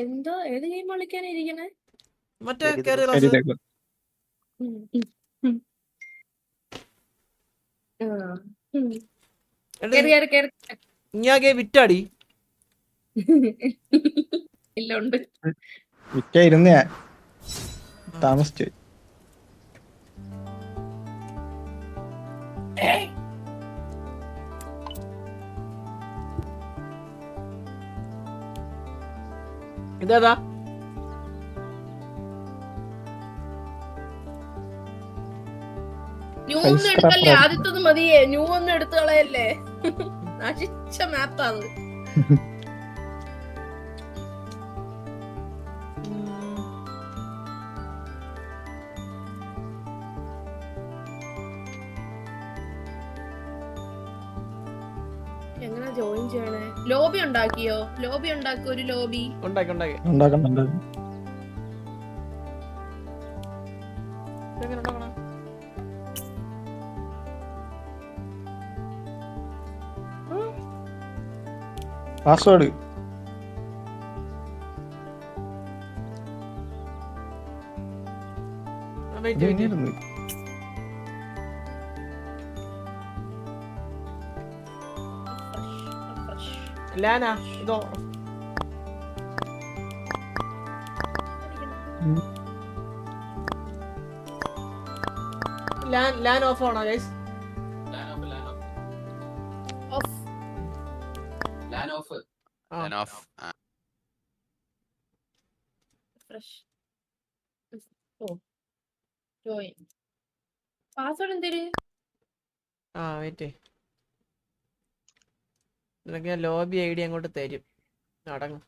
എന്തോ ഏത് ഗെയിം കളിക്കാനിരിക്കണേ? മറ്റേ കേറി ക്ലാസ്. ഇങ്ങാകെ വിറ്റാടി. ഇല്ല ഉണ്ട്. വിറ്റായിരുന്നു ഞാൻ താമസിച്ചു. ഇതേതാ? ന്യൂ ഒന്നും എടുക്കല്ലേ, ആദ്യത്തത് മതിയേ. ന്യൂ ഒന്നും എടുത്തു കളയല്ലേ. നശിച്ച മാപ്പാ അത്. എങ്ങനെ ജോയിൻ ചെയ്യണേ? ലോബി ഉണ്ടാക്കിയോ? ലോബി ഉണ്ടാക്കി, ഒരു ലോബി ഉണ്ടാക്കുന്നുണ്ട്. പാസ്വേഡ് ലാന ഇതോ ലാൻ ഓഫ് ആണോ ഗൈസ്? പാസ്വേഡ് എന്തേര്? വെയിറ്റ്, നിനക്ക് ഞാൻ ലോബി ഐഡി അങ്ങോട്ട് തരും. അടങ്ങും.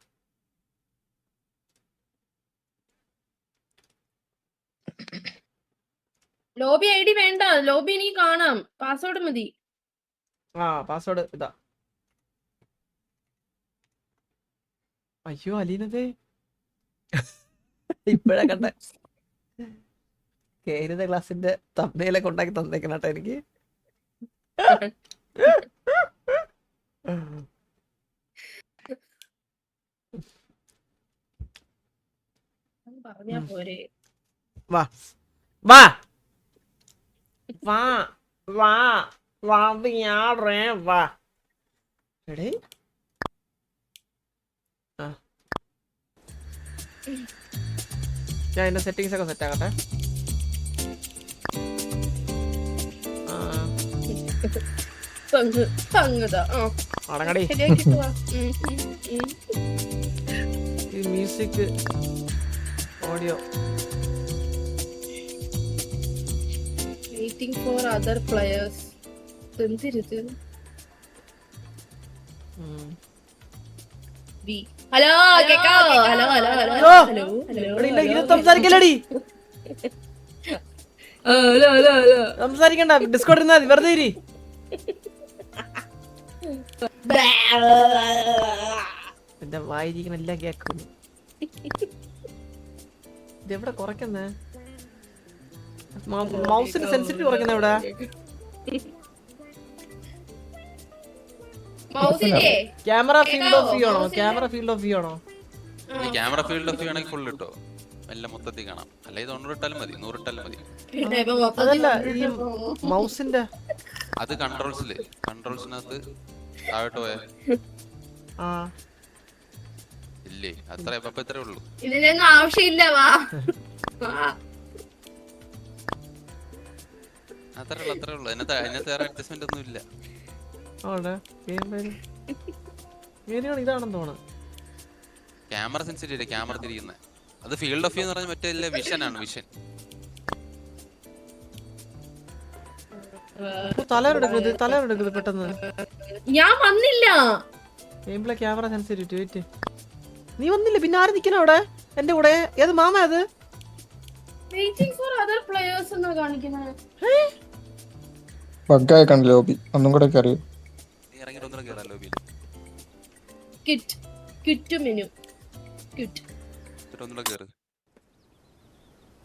ലോബി ഐഡി വേണ്ട, ലോബി എനിക്ക് കാണാം. പാസ്വേഡ് മതി. പാസ്വേഡ് ഇതാ. അയ്യോ അലീനതേ ഇപ്പഴാ കണ്ട. കേരുന്ന ക്ലാസിന്റെ തമ്മയിലൊക്കെ ഉണ്ടാക്കി തന്നേക്കണട്ടോ എനിക്ക്. പറഞ്ഞാ പോരെ. വാ വാ വാ വാ വാ വാ വാ. എടേ ഞാൻ എന്റെ സെറ്റിങ്സ് ഒക്കെ സെറ്റ് ആക്കട്ടെ. അടങ്ങടി. Music audio waiting for other players. എന്തിരുത്? ഹലോ കേക്കാവോ? Hello hello hello hello hello സംസാരിക്കലടി. സംസാരിക്കണ്ട, ഡിസ്കോഡ് ഇരുന്നാ മതി, വെറുതെ ഇരി. എന്റെ വായിരിക്കണ എല്ലാം കേക്കുന്നു. ഇതെവിടെ കുറയ്ക്കുന്നേ? മൗസിന്റെ സെൻസിറ്റിവ് കുറയ്ക്കുന്ന എവിടെ? ക്യാമറ ഫീൽഡ് ഓഫ് വ്യൂ ആണോ? ക്യാമറ ഫീൽഡ് ഓഫ് വ്യൂ ആണോ? ക്യാമറ ഫീൽഡ് ഓഫ് വ്യൂ ആണെങ്കിൽ ഫുൾ ഇട്ടോ, എല്ലാം മൊത്തത്തിൽ കാണാം. അല്ലെങ്കിൽ 90 ഇട്ടാലും മതി, 100 ഇട്ടാലും മതി. അതല്ല, ഈ മൗസിന്റെ അത് കൺട്രോൾസിനകത്ത് താഴോട്ട് പോയാ ഇല്ലേ? അപ്പൊ ഇത്രേ ഉള്ളൂ. ഇതിനൊന്നും ആവശ്യമില്ല. വാ അത്രേ ഉള്ളൂ. അതിനകത്ത് വേറെ അഡ്ജസ്റ്റ്മെന്റ് ഒന്നും ഇല്ല. ഇതാണെന്ന് തോന്നുന്നു. ക്യാമറ സെൻസിറ്റീവ്, ക്യാമറ തിരിക്കുന്നത്. അത് ഫീൽഡ് ഓഫ് വ്യൂ എന്ന് പറഞ്ഞാൽ മറ്റേ വിഷൻ ആണ്. വിഷൻ തലയെടുക്കുന്നത് പെട്ടെന്ന്. ഞാൻ വന്നില്ല. Camera sensitivity. നീ വന്നില്ല, പിന്നെ ആര് നിക്കണ അവിടെ എന്റെ കൂടെ? ഏത് മാമ അത്? വെയിറ്റിംഗ് ഫോർ അതർ പ്ലെയേഴ്സ് എന്നാ കാണിക്കുന്നത്. ബഗ്ഗായ കണ്ട ലോബി ഒന്നും കൂടെ കയറിയോ? നീ ഇറങ്ങിട്ട് ഒന്നും കേറാ ലോബിയിൽ. Quit menu. ക്വിറ്റ്. ഒന്നും കേറ്.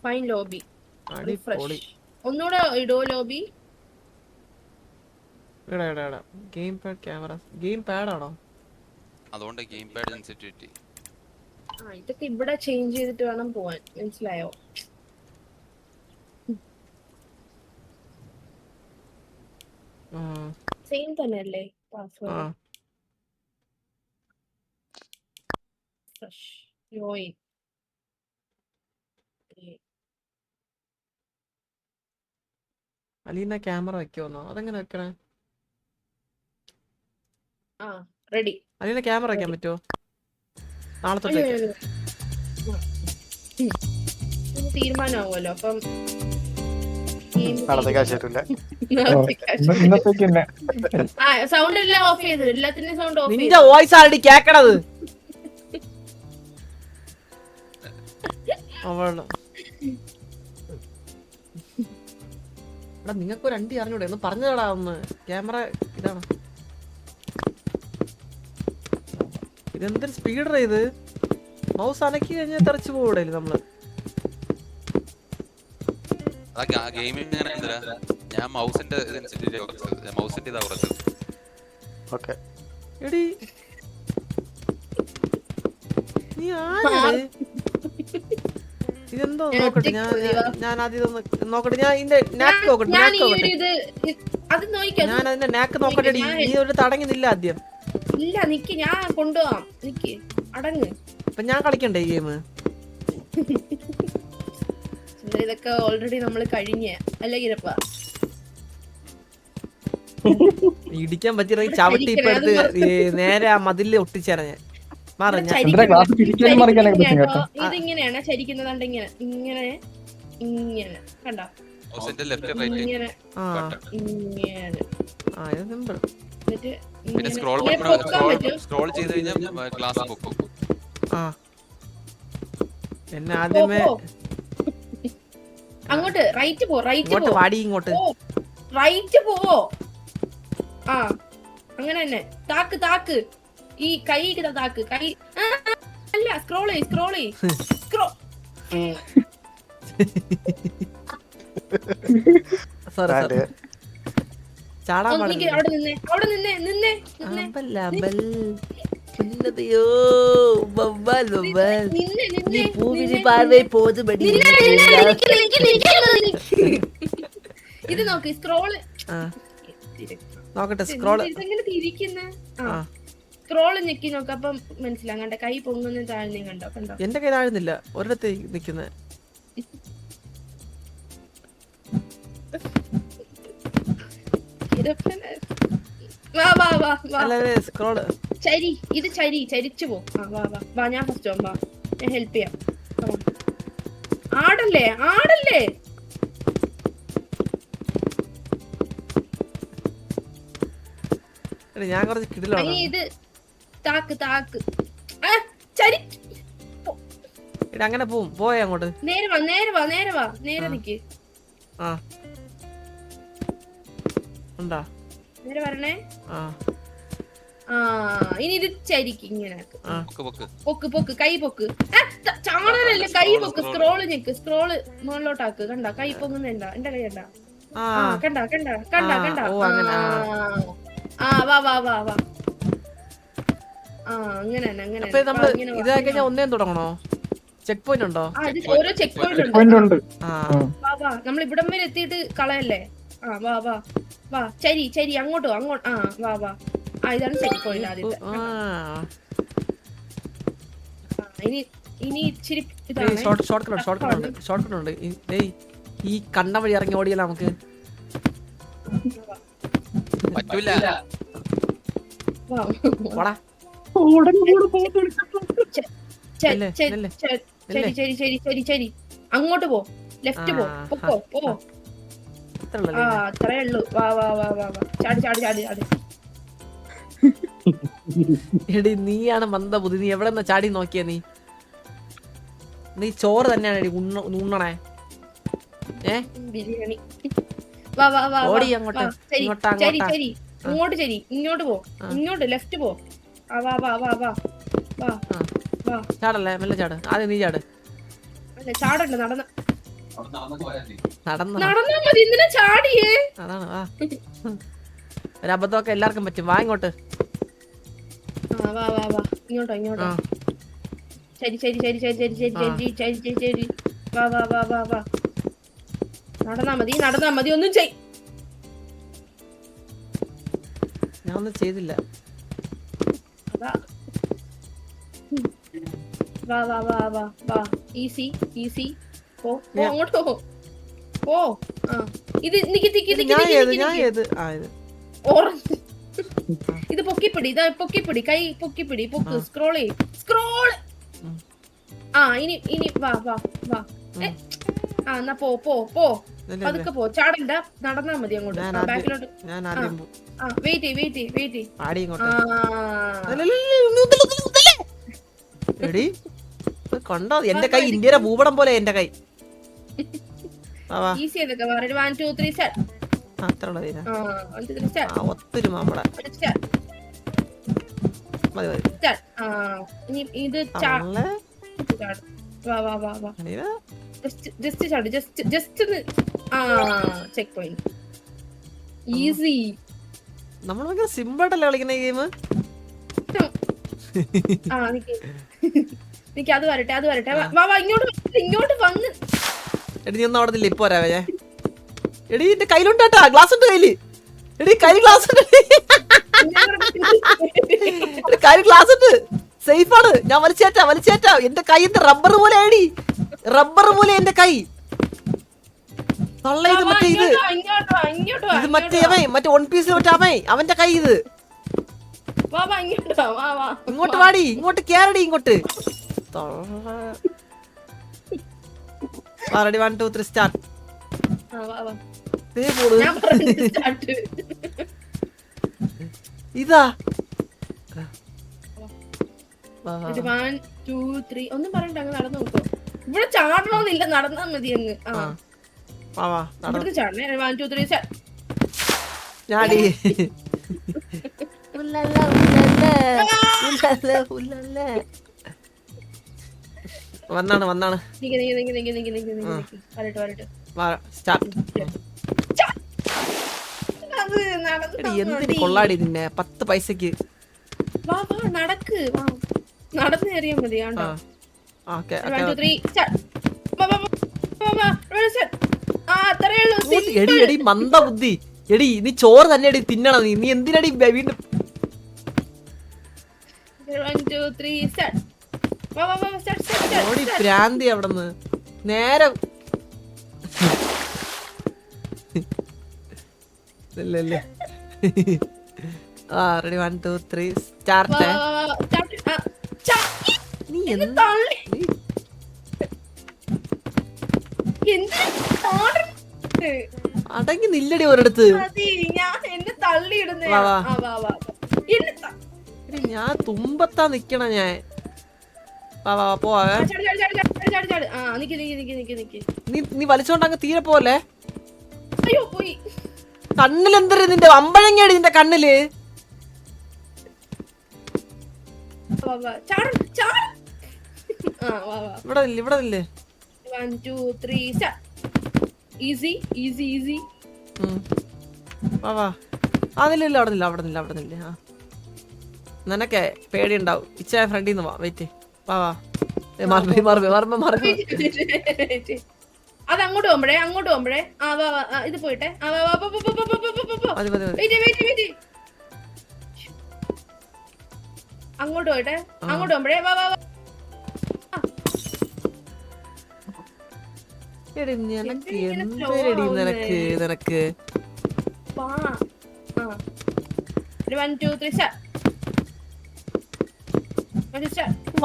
Fine lobby. അടിപൊളി. ഒന്നുകൂടെ ഇടോ lobby. Game pad camera. Game pad ആണോ? അതുകൊണ്ട് ഗെയിം പാഡ് സെൻസിറ്റിവിറ്റി. ഇതൊക്കെ ഇവിടെ ചേഞ്ച് ചെയ്തിട്ട് വേണം പോവാൻ, മനസ്സിലായോ? സെയിം തന്നെ അല്ലേ പാസ്വേഡ്? ജോയിൻ. അലീന ക്യാമറ വെക്കുമെന്നോ? അതെങ്ങനെ വെക്കണേ? റെഡി. അലീന ക്യാമറ വെക്കാൻ പറ്റുമോ? നാളെ തൊട്ടേക്ക് തീരുമാനമാവുമല്ലോ. അപ്പം ഇന്നത്തേക്ക് തന്നെ സൗണ്ട് എല്ലാം ഓഫ് ചെയ്തു, എല്ലാത്തിന്റെയും സൗണ്ട് ഓഫ് നിന്റെ വോയിസ് ആൾറെഡി കേക്കണത്. അവള് എടാ നിങ്ങൾക്ക് ഒരു അണ്ടി അറിഞ്ഞൂടെ? ഒന്ന് പറഞ്ഞതാടാ ഒന്ന്. ക്യാമറ ഇതാണ്. ഇതെന്തൊരു സ്പീഡാ ഇത്. മൗസ് അനക്കി കഴിഞ്ഞാൽ തെറിച്ചു പോകൂടെ നമ്മള്. ഞാൻ മൗസിന്റെ എടി നീ ആരാണ്? ഇതെന്തോ നോക്കട്ടെ, ഞാൻ ആദ്യം നോക്കട്ടെ. ഞാൻ ഇതിന്റെ നാക്ക് നോക്കട്ടെ. ഞാൻ അതിന്റെ നാക്ക് നോക്കട്ടെ. നീ ഒരു തടങ്ങുന്നില്ല ആദ്യം. ഇല്ല നിക്ക്, ഞാൻ കൊണ്ടുപോവാം. നിക്ക്, അടങ്ങ്. അപ്പൊ ഞാൻ കളിക്കണ്ടേ ഈ ഗെയിം? ഇതൊക്കെ ഓൾറെഡി നമ്മള് കഴിഞ്ഞ അല്ലേ ഗിരപ്പ? ഇടിക്കാൻ പറ്റിയ ചവിട്ടി ഇപ്പൊ എടുത്ത് നേരെ ആ മതില് ഒട്ടിച്ചേരാ ഞാൻ. ഇതിങ്ങനെയാണ് ചരിക്കുന്നത്. ഇങ്ങനെ ഇങ്ങനെ ഇങ്ങനെ കണ്ടോ? ഇങ്ങനെ പിന്നെ സ്ക്രോൾ ചെയ്ത് കഴിഞ്ഞാൽ ഗ്ലാസ് പൊക്കും. എന്നെ ആദ്യമേ അങ്ങോട്ട് റൈറ്റ് പോ, ഇങ്ങോട്ട് വാടി, ഇങ്ങോട്ട് റൈറ്റ് പോ. അങ്ങനെ തന്നെ. താക്ക് താക്ക്, ഈ കൈ താക്ക്. കൈ അല്ല, സ്ക്രോൾ ചാടാൻ ഇത് നോക്ക്, സ്ക്രോള് നോക്കട്ടെ. സ്ക്രോള് സ്ക്രോള് ഞെക്കി നോക്ക്, അപ്പം മനസ്സിലാവും. കണ്ട കൈ പൊങ്ങുന്ന താഴ്ന്നേം കണ്ടോ? എന്റെ കൈ താഴ്ന്നില്ല, ഒരിടത്ത് നിക്കുന്നത്. ഇത് ചരിച്ചു പോ. വാ ഞാൻ ഫസ്റ്റ് വാ, ഞാൻ ഹെൽപ്പ് ചെയ്യാം. ആടല്ലേ ഞാൻ കുറച്ച് കിടിലാണ്. ഇത് താക്ക് അങ്ങനെ പോവും. പോയ അങ്ങോട്ട് നേരെ വാ നിക്ക്. ഉണ്ടാ നേരെ വരണേ. ഇനി ഇത് ചരിക്ക്, ഇങ്ങനെ പൊക്ക്, കൈ പൊക്ക്. ചാണനല്ലേ, കൈ പൊക്ക്. സ്ക്രോള് ഞെക്ക്, സ്ക്രോള് മുകളിലോട്ടാക്ക്. കണ്ട കൈ പൊങ്ങുന്നുണ്ട? എന്റെ കൈ കണ്ട? കണ്ട വാ. അങ്ങനെ ഒന്നേ തുടങ്ങണോ? ചെക്ക് പോയിന്റ് ഉണ്ടോ? ഓരോ ചെക്ക് പോയിന്റ് ഉണ്ട്. നമ്മൾ ഇവിടം വരെ എത്തിയിട്ട് കളയല്ലേ? വാ ചരി അങ്ങോട്ടോ. വാ. ഇതാണ് ചെക്ക് പോയിന്റ് ആദ്യത്തെ. ഇനി ഇച്ചിരി ഷോർട്ട് കട്ട് ഉണ്ട്. ഈ കണ്ണ വഴി ഇറങ്ങി ഓടിയല്ല നമുക്ക് പറ്റൂല. ശരി അങ്ങോട്ട് പോ, ലെഫ്റ്റ് പോ. അത്രേ ഉള്ളൂ. വാ ചാടി. എടി നീയാണ് മന്ദബുദ്ധി. നീ എവിടെ നിന്നാ ചാടി നോക്കിയ? നീ ചോറ് തന്നെയാണ് ഉണ്ണണേ. ബിരിയാണി. ഓടി അങ്ങോട്ട്. അങ്ങോട്ട് ശരി, ഇങ്ങോട്ട് പോ. ഇങ്ങോട്ട് ലെഫ്റ്റ് പോ. ചാടല്ലേ, മെല്ലെ ചാട്. ആദ്യം നീ ചാട്. ചാടണ്ട, നടന്നാ മതി. എന്തിനാ ചാടിയേ? അതാണ്. ഒരു അബദ്ധമൊക്കെ എല്ലാവർക്കും പറ്റും. വാ ഇങ്ങോട്ട്. വാ വാ വാ ഇങ്ങോട്ടോ ഇങ്ങോട്ടോ. ശരി ശരി ശരി ശരി ശരി ശരി ശരി ശരി ശരി ശരി വാ വാ വാ വാ വാ. നടന്നാ മതി ഒന്നും ചെയ്. ഞാൻ ഒന്നും ചെയ്തില്ല. വാ വാ വാ വാ വാ വാ. Easy easy. പോ അങ്ങോട്ട് പോ. പോ. ആ ഇത് നിക്ക് നിക്ക് നിക്ക് ഓറഞ്ച്. ഇത് പൊക്കിപ്പിടി. ഇതാ പൊക്കിപ്പിടി. കൈ പൊക്കിപ്പിടി. പൊക്ക്. സ്ക്രോൾ ചെയ്. സ്ക്രോൾ. ആ ഇനി ഇനി വാ വാ വാ. ആ എന്നാ പോ പോ പോ. പതുക്കെ പോ. ചാടണ്ട. നടന്നാ മതി അങ്ങോട്ട്. ബാക്കിലോട്ട്. ആ വെയിറ്റ് വെയിറ്റ്. കണ്ടോ എന്റെ കൈ ഇന്ത്യയുടെ ഭൂപടം പോലെ എന്റെ കൈ. ഈസി ആയിട്ടൊക്കെ 1 2 3 സ്റ്റാർട്ട്. ഒത്തിരി മാമ്പട ഇത് വാ വാ വാ വാ. ജസ്റ്റ് ചാട്. Just check point. ഈസി. നമ്മൾ ഭയങ്കര സിമ്പിൾ ആയിട്ടല്ലേ കളിക്കുന്ന ഈ ഗെയിം. ആ നിക്ക് അത് വരട്ടെ. വാ വാ ഇങ്ങോട്ട് വന്ന്. എടി നീ ഒന്നും അവിടെ നില്ല. ഇപ്പൊ വരാവേ. എടി എന്റെ കയ്യിലുണ്ട് കേട്ടാ. ഗ്ലാസ് ഉണ്ട് കയ്യില്. എടി കയ്യിൽ ഗ്ലാസ് ഉണ്ട്. കയ്യിൽ ഗ്ലാസ് ഉണ്ട്. സേഫ് ആണ്. ഞാൻ വലിച്ചേറ്റാ. എന്റെ കൈ റബ്ബർ പോലെ ആയി. റബ്ബർ പോലെ എന്റെ കൈ. തള്ള ഇത് മറ്റേ ഇത് മറ്റേ 1 പീസ് അവന്റെ കൈ ഇത്. ഇങ്ങോട്ട് വാടി. ഇങ്ങോട്ട് കേറടി. ഇങ്ങോട്ട് റെഡി 1 2 3 സ്റ്റാർട്ട്. ഇതാ 1 2 3 ഒന്നും പറയണ്ട. അങ്ങ് നടന്നു നോക്കോ. ഇവിടെ ചാടണമെന്നില്ല. നടന്നാ മതി അങ്ങ്. ചാടണേ. 1 2 3 സ്റ്റാർട്ട്. വന്നാണ് എന്തിന് കൊള്ളാടി നിന്നെ 10 പൈസക്ക്. നടന്ന് കയറിയാ മതി. എടി മന്ദ ബുദ്ധി. എടി നീ ചോറ് തന്നെ എടി തിന്നണം. നീ എന്തിനടി വീണ്ടും. 1 2 3 സ്റ്റാർട്ട്. പ്രാന്തി അവിടെന്ന് നേരെ റെഡി 1 2 3 സ്റ്റാർട്ട്. നീ അടങ്ങി നില്ലടി ഒരിടത്ത്. ഞാൻ തുമ്പത്താ നിക്കണ. ഞാൻ നീ വലിച്ചോണ്ടങ്ങ് തീരെ പോലെ. കണ്ണിലെന്തര നിന്റെ അമ്പഴങ്ങേടി നിന്റെ കണ്ണില്. ഇവിടെ നില്ലേ. 1 2 3 ഈസി. അതിലില്ല. അവിടെ നില്ല. നിനക്കെ പേടി ഉണ്ടാവും. ഇച്ചായ ഫ്രണ്ടിൽ നിന്ന് വാ. വെയിറ്റ്. അത് അങ്ങോട്ട് പോകുമ്പോഴേ ഇത് പോയിട്ടെ. അങ്ങോട്ട് പോയിട്ടെ. അങ്ങോട്ട് പോകുമ്പോഴേ നിനക്ക് 1 2 3 സ്റ്റാർട്ട്.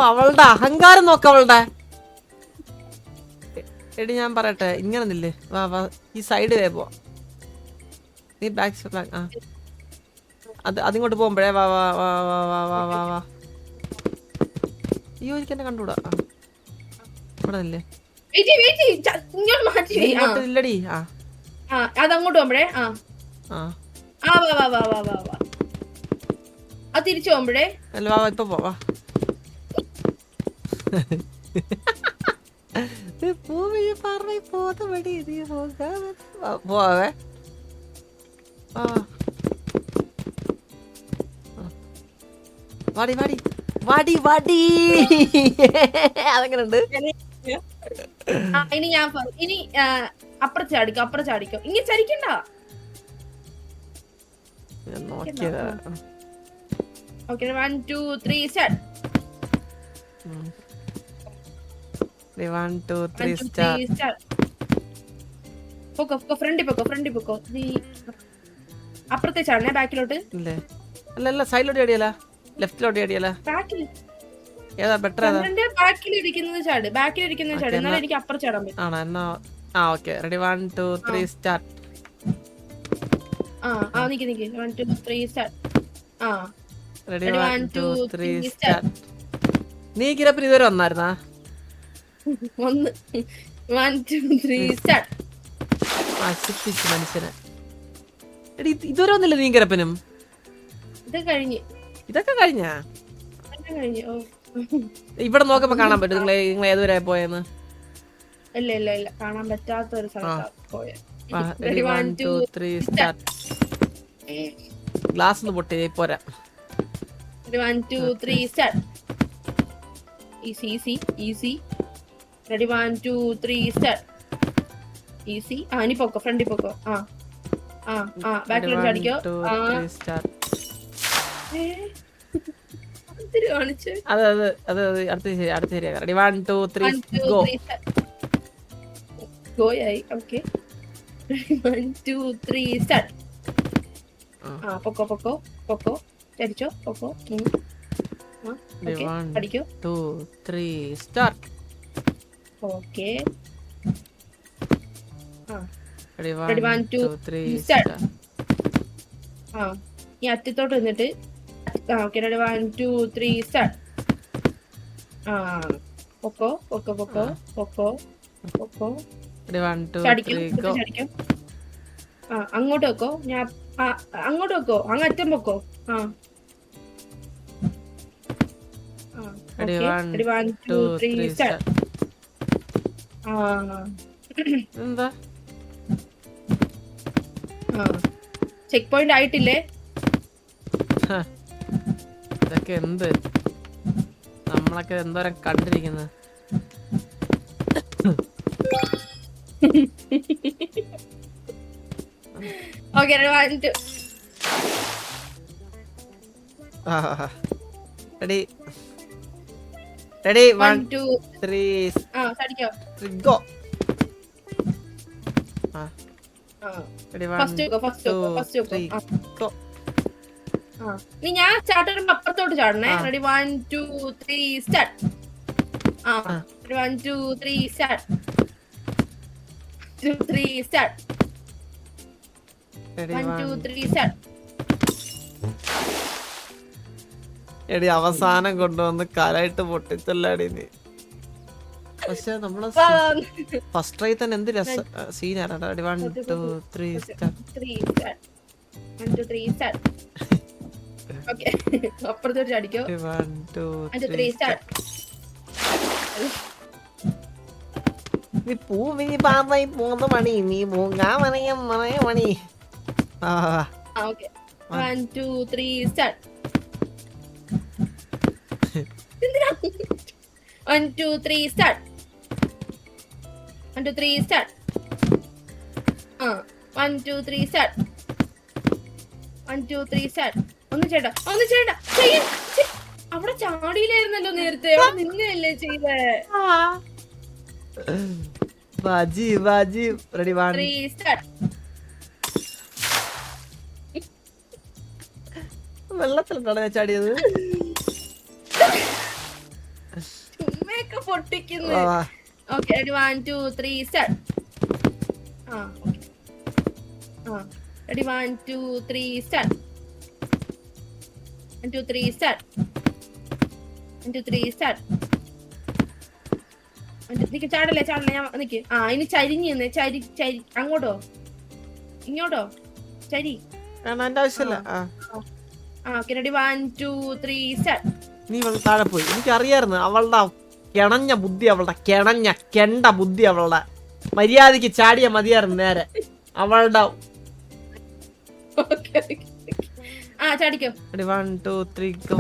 അവളുടെ അഹങ്കാരം നോക്ക. അവളുടെ എടി ഞാൻ പറയട്ടെ. ഇങ്ങനെ നില്ലേ. വാ ഈ സൈഡ് വേ പോവാ. നീ ബാക്ക്. അതിങ്ങോട്ട് പോകുമ്പോഴേ വാ. അയ്യോ എനിക്ക് എന്നെ കണ്ടുകൂടാ. ഇവിടെ നില്ലേ. ഇല്ലടി. അതങ്ങോട്ട് പോകുമ്പോഴേ തിരിച്ചു പോകുമ്പോഴേ അല്ല ഇപ്പൊ പോവാ. പോവേ. വാടി വാടി വാടി വാടി അതെങ്ങനെയുണ്ട്? ഇനി ഞാൻ ഇനി അപ്പുറം ചാടിക്കോ ഇനി ചരിക്കണ്ട. ഞാൻ നോക്കിയതാ. Okay 1 2 3 start. 1 2 3 സ്റ്റാർട്ട്. പൊക്കോ ഫ്രണ്ടി പൊക്കോ. നീ അപ്പുറത്തെ ചാടണേ ബാക്കിലോട്ട്. ഇല്ലേ അല്ല സൈഡിലോട്ട് അടിയല്ല, ലെഫ്റ്റിലോട്ട് അടിയല്ല. ബാക്കിൽ ഏതാ ബെറ്റർ? ഏതാ ബാക്കിലിരിക്കുന്നത് ചാട്. എന്നാലും എനിക്ക് അപ്പുറം ചാടാൻ പറ്റും. ആണോ? എന്നാ ഓക്കെ റെഡി 1 2 3 സ്റ്റാർട്ട്. നിക്ക് 1 2 3 സ്റ്റാർട്ട്. Ready 1 2 3 start. നീ കിരപ്പിന് ഇതുവരെ വന്നായിരുന്നാ? 1 2 3 സ്റ്റാർട്ട്. മനുഷ്യനെ എടി ഇതുവരെ ഒന്നില്ല നീ കിരപ്പനും? ഇതൊക്കെ കഴിഞ്ഞാ? ഓ ഇവിടെ നോക്കുമ്പോ കാണാൻ പറ്റും നിങ്ങൾ ഏതുവരെ പോയെന്ന്? ഇല്ല കാണാൻ പറ്റാത്ത ഒരു സ്ഥലത്താ പോയെ. Ready 1 2 3 start. ഗ്ലാസ് ഒന്ന് പൊട്ടി പോരാ. 1 2 3 start. Easy. Ready 1 2 3 start. Easy. ഇനി പൊക്കോ ഫ്രണ്ടി പൊക്കോ. ബാക്കിലോട്ട് ചാടിക്കോ. കാണിച്ചു അതെ അടുത്ത ശരിയാക്കാം. Ready 1 2 3 go. ഗോയായി. Okay 1 2 3 start. പൊക്കോ ചരിച്ചോ പൊക്കോ. അടിക്കോ 2 3 സ്റ്റാർട്ട്. Okay ready 1 2 3 start. ഈ അറ്റത്തോട്ട് വന്നിട്ട് ഓക്കെ റെഡി 1 2 3 സ്റ്റാർട്ട്. പൊക്കോ റെഡി 1 2 ചാടിക്കോ 3 ഗോ. അങ്ങോട്ട് വെക്കോ. അങ്ങോട്ട് വെക്കോ. അറ്റം പൊക്കോ. Ready 1 2 3 start. എന്താ ചെക്ക് പോയിന്റ് ആയിട്ടില്ലേ? ഇതൊക്കെ എന്ത് നമ്മളൊക്കെ എന്തോരം കണ്ടിരിക്കുന്നത്. ഓക്കെ 1 2 റെഡി 1 2 3 ചാടിക്കോ. ഗോ. First go. നീ ഞാൻ ചാട്ടുമ്പോ അപ്പുറത്തോട്ട് ചാടണേ. Ready 1 2 3 start. 1 2 3 start. 2 3 start. 1 2 3 start. എടി അവസാനം കൊണ്ടുവന്ന് കാലായിട്ട് പൊട്ടിച്ചല്ലാടി നീ. പക്ഷെ നമ്മള് ഫസ്റ്റ് ട്രൈ തന്നെ എന്ത് രസ സീനാണ്. 1 2 3 സ്റ്റാർട്ട്. 1 2 3 സ്റ്റാർട്ട്. ഓക്കെ അപ്പുറത്തോട്ട് ചാടിക്കോ. 1 2 3 സ്റ്റാർട്ട്. നീ പൂവി പാതായി പോന്ന മണി നീ പൂങ്ങാമണയം മണി. Okay 1 2 3 start. 1 2 3 start. 1 2 3 start. 1 2 3 start. 1 2 3 start. ഒന്ന് ചേട്ടാ അവിടെ ചാടിയില്ലായിരുന്നല്ലോ നേരത്തെ. അവിടെ നിന്നല്ലേ ചെയ്തേ. ബാജി റെഡി 1 3 സ്റ്റാർട്ട്. വെള്ളത്തിലാണ് ഞാൻ ചാടിയത്. ചുമ്മയൊക്കെ പൊട്ടിക്കുന്നു. Okay ready 1 2 3 start. Ready 1 2 3 start. 1 2 3 start. 1 2 3 start. നിക്ക് ചാടല്ലേ ഞാൻ നിക്ക്. ഇനി ചരിഞ്ഞ് നിന്ന് ചരി അങ്ങോട്ടോ ഇങ്ങോട്ടോ ചരി. എന്റെ ആവശ്യമില്ല. Okay ready 1 2 3 start. നീ താഴെ പോയി. എനിക്കറിയായിരുന്നു അവളുടെ കിണഞ്ഞ ബുദ്ധി, അവളുടെ കെണ്ട ബുദ്ധി. അവളുടെ മര്യാദക്ക് ചാടിയ മതിയായിരുന്നു നേരെ. അവളുടെ ചാടിക്കോ. 1 2 3 ഗോ.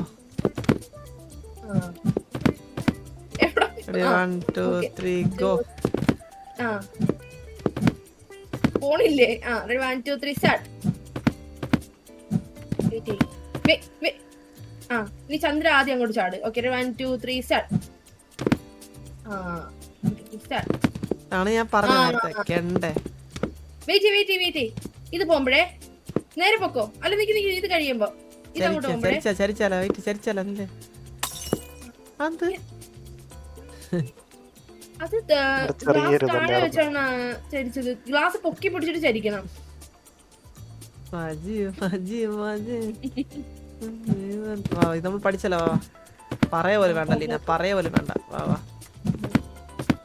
എവിടെ? Ready, ആ, 1 2 okay. 3 go. ആ പോണില്ലേ? ആ 1 2 3 സ്റ്റാർട്ട്. ആ നീ ചന്ദ്ര ആദ്യം അങ്ങോട്ട് ചാട്. Okay 1 2 3 start. ആ സ്റ്റാർട്ട്. ആണ് ഞാൻ പറഞ്ഞ നേരത്തെ കെണ്ടേ. വെയിറ്റ്. ഇത് പോകുമ്പോഴേ നേരെ പൊക്കോ. അല്ല നിക്ക് ഇത് കഴിയുമ്പോ ഇത് അങ്ങോട്ട് പോകുമ്പോഴേ ചരിച്ചാലോ വെയിറ്റ് ചരിച്ചാലോ അല്ലേ അത് അത് ഗ്ലാസ് താഴെ വെച്ചാണ് ചരിച്ചത്. ഗ്ലാസ് പൊക്കി പിടിച്ചിട്ട് ചരിക്കണം. ഇത് നമ്മൾ പഠിച്ചല്ലോ. പറയ പോലെ വേണ്ട ലീന, പറയ പോലെ വേണ്ട. വാ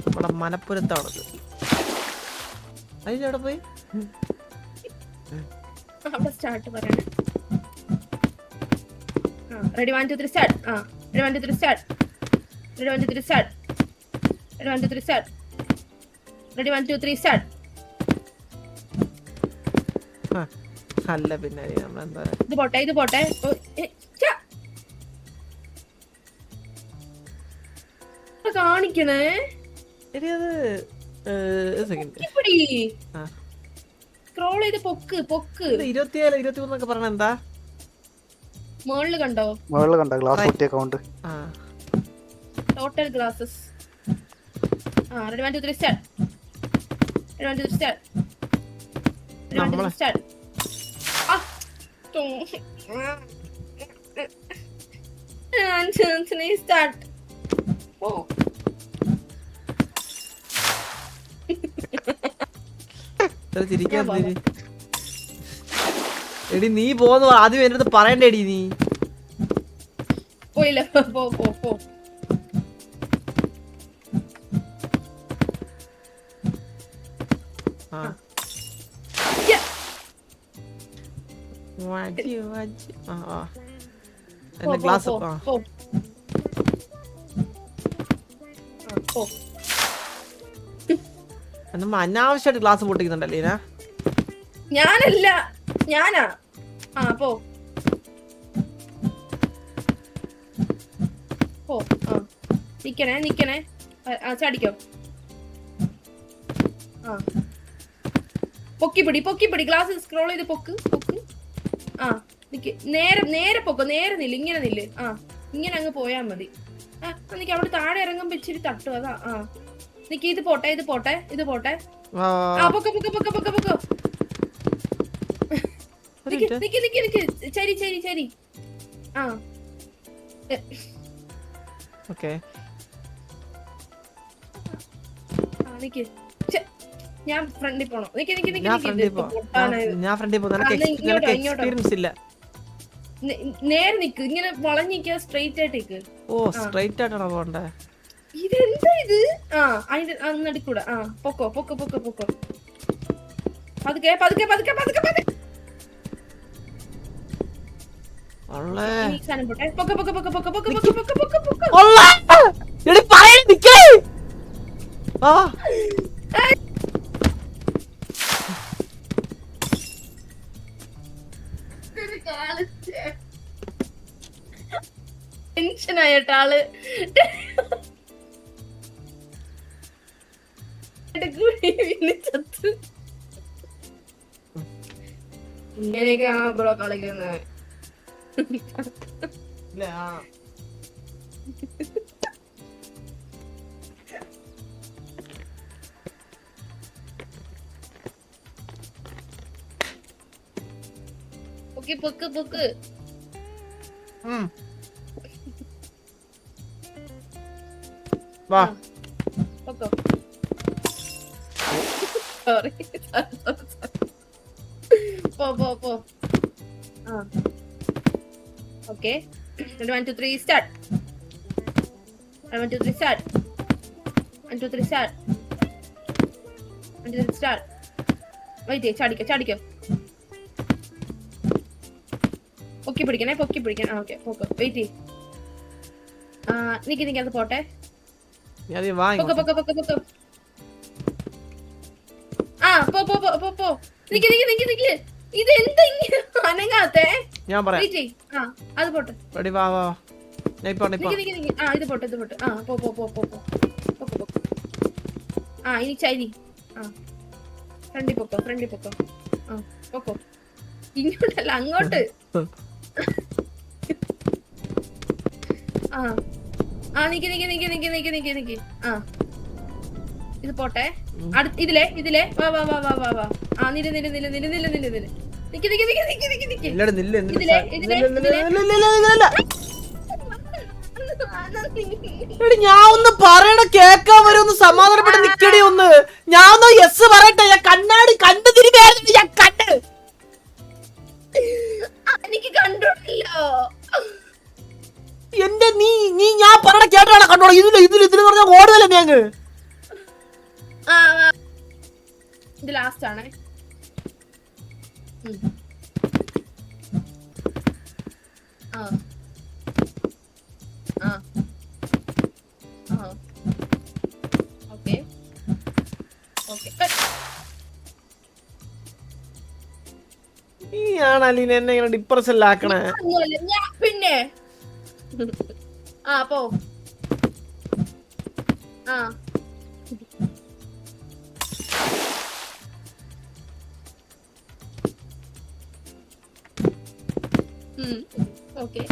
നമ്മുടെ മനപ്പുരത്താണത്. അതിലെവിടെ പോയി അവിടെ സ്റ്റാർട്ട് പറയണേ. Ready 1 2 3 start. Ready 1 2 3 start. Ready 1 2 3 start. Ready 1 2 3 start. Ready 1 2 3 start. അല്ല പിന്നെ നമ്മളെന്താ ഇത് പോട്ടെ. കാണിക്കണേ സ്ക്രോൾ ചെയ്ത് പൊക്ക് 27 23 പറഞ്ഞ എന്താ മുകളില് കണ്ടോ? ഗ്ലാസ് പൊട്ടിയ count. Total glasses. Ready 1 2 3 start. Ready 1 2 3 start. Ready 1 2 3 start. Start. ഓ ചിരിക്കാൻ എടി നീ പോന്നു ആദ്യം എന്റെ അടുത്ത് പറയണ്ടേടി നീ. പോയില്ല പോ 1 ഗ്ലാസ് നമ്മൾ അനാവശ്യമായിട്ട് ഗ്ലാസ് പൊട്ടിക്കുന്നുണ്ടല്ലേ ലീന. ഞാനാ പോ നിക്കണേ ചാടിക്കോ. പൊക്കി പിടി ഗ്ലാസ് സ്ക്രോൾ ചെയ്ത് പൊക്ക്. നിക്ക് നേരെ പൊക്കോ. നേരെ നില്ല്. ഇങ്ങനെ നില്ല്. ഇങ്ങനെ അങ്ങ് പോയാ മതി. നിക്ക് അവിടെ താഴെ ഇറങ്ങുമ്പോ ഇച്ചിരി തട്ടും. അതാ നിക്ക് ഇത് പോട്ടെ. പൊക്കോ നിക്ക് ചരി ഓക്കേ നിക്ക്. ഞാൻ ഫ്രണ്ടിൽ പോണോ? നിക്ക് ഞാൻ ഫ്രണ്ടിൽ പോ. നിനക്ക് എക്സ്പീരിയൻസ് ഇല്ല. നേരെ നിക്ക്. ഇങ്ങനെ വളഞ്ഞിക്ക. സ്ട്രെയിറ്റ് ആയിട്ട് നിക്ക്. ഓ സ്ട്രെയിറ്റ് ആയിട്ടാണോ പോണ്ടേ? ഇതെന്താ ഇത്? അതിന്റെ നടുക്കൂടെ. പൊക്കോ പതുക്കെ. ടെൻഷനായിട്ടാള് ഇങ്ങനെയൊക്കെയാണ് ബ്രോ കളിക്കുന്നത്. പൊക്ക് വാ പൊക്കോ. സോറി പോ. Okay 1 2 3 start. 1 2 3 start. 1 2 3 start. 1 2 3 start. Wait ചാടിക്കോ. പൊക്കി പിടിക്കണേ. ഓക്കെ പൊക്കോ. വെയിറ്റ് നിക്ക് അത് പോട്ടെ. പൊക്കോ. പോ. നിക്ക്. ഇതെന്താ ഇങ്ങനെ അനങ്ങാത്തെ? ഞാൻ പറയാം. അത് പോട്ടെ. റെഡി വാ നിക്ക്. ആ ഇത് പോട്ടെ. ആ പോ. ആ ഇനി ചരി. ആ ഫ്രണ്ടി പൊക്കോ. ആ പൊക്കോ. ഇങ്ങോട്ടല്ല അങ്ങോട്ട്. ആ നിക്ക്. ആ ഇത് പോട്ടെ. ഇതിലെ വാ. ആ നില. ഞാൻ ഒന്ന് പറയണ കേക്കാൻ വരും, ഒന്ന് സമാധാനപ്പെട്ട് നിക്കടി ഒന്ന്. ഞാൻ ഒന്ന് യെസ് പറയട്ടെ. ഞാൻ കണ്ണാടി കണ്ടു തിരികെയായിരുന്നു. ഞാൻ കണ്ട് എനിക്ക് കണ്ടോളല്ലോ. എന്റെ നീ ഞാൻ പറയണ കേട്ടാണ് കണ്ടോളൂ. ഇതിൽ പറഞ്ഞ ഓടുതല്ലേ നീ അങ്ങ്. ഇത് ലാസ്റ്റ് ആണേ. ഓക്കെ നീ ആണല്ലേ എന്നെ ഇങ്ങനെ ഡിപ്രഷനിലാക്കണേ. പിന്നെ പോ. Okay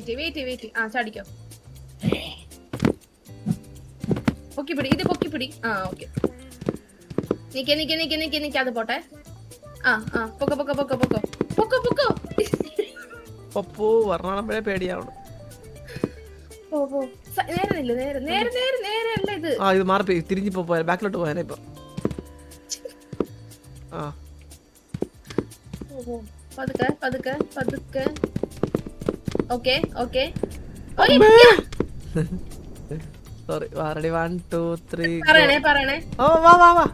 wait. ആ ചാടിക്കോ. പൊക്കിപ്പിടി. ഇത് പൊക്കിപ്പിടി. ആ ഓക്കെ. നിക്ക് അത് പോട്ടെ. ആ പൊക്കോ. പപ്പു വർണ്ണാളമ്പഴേ പേടിയാവണം. പോ. നേരെ അല്ല ഇത്. ഇത് മാറി തിരിഞ്ഞു പോയ ബാക്കിലോട്ട് പോയാനാ ഇപ്പൊ. പതുക്കെ. Okay sorry. റെഡി 1 2 3. പറയണേ. വാ.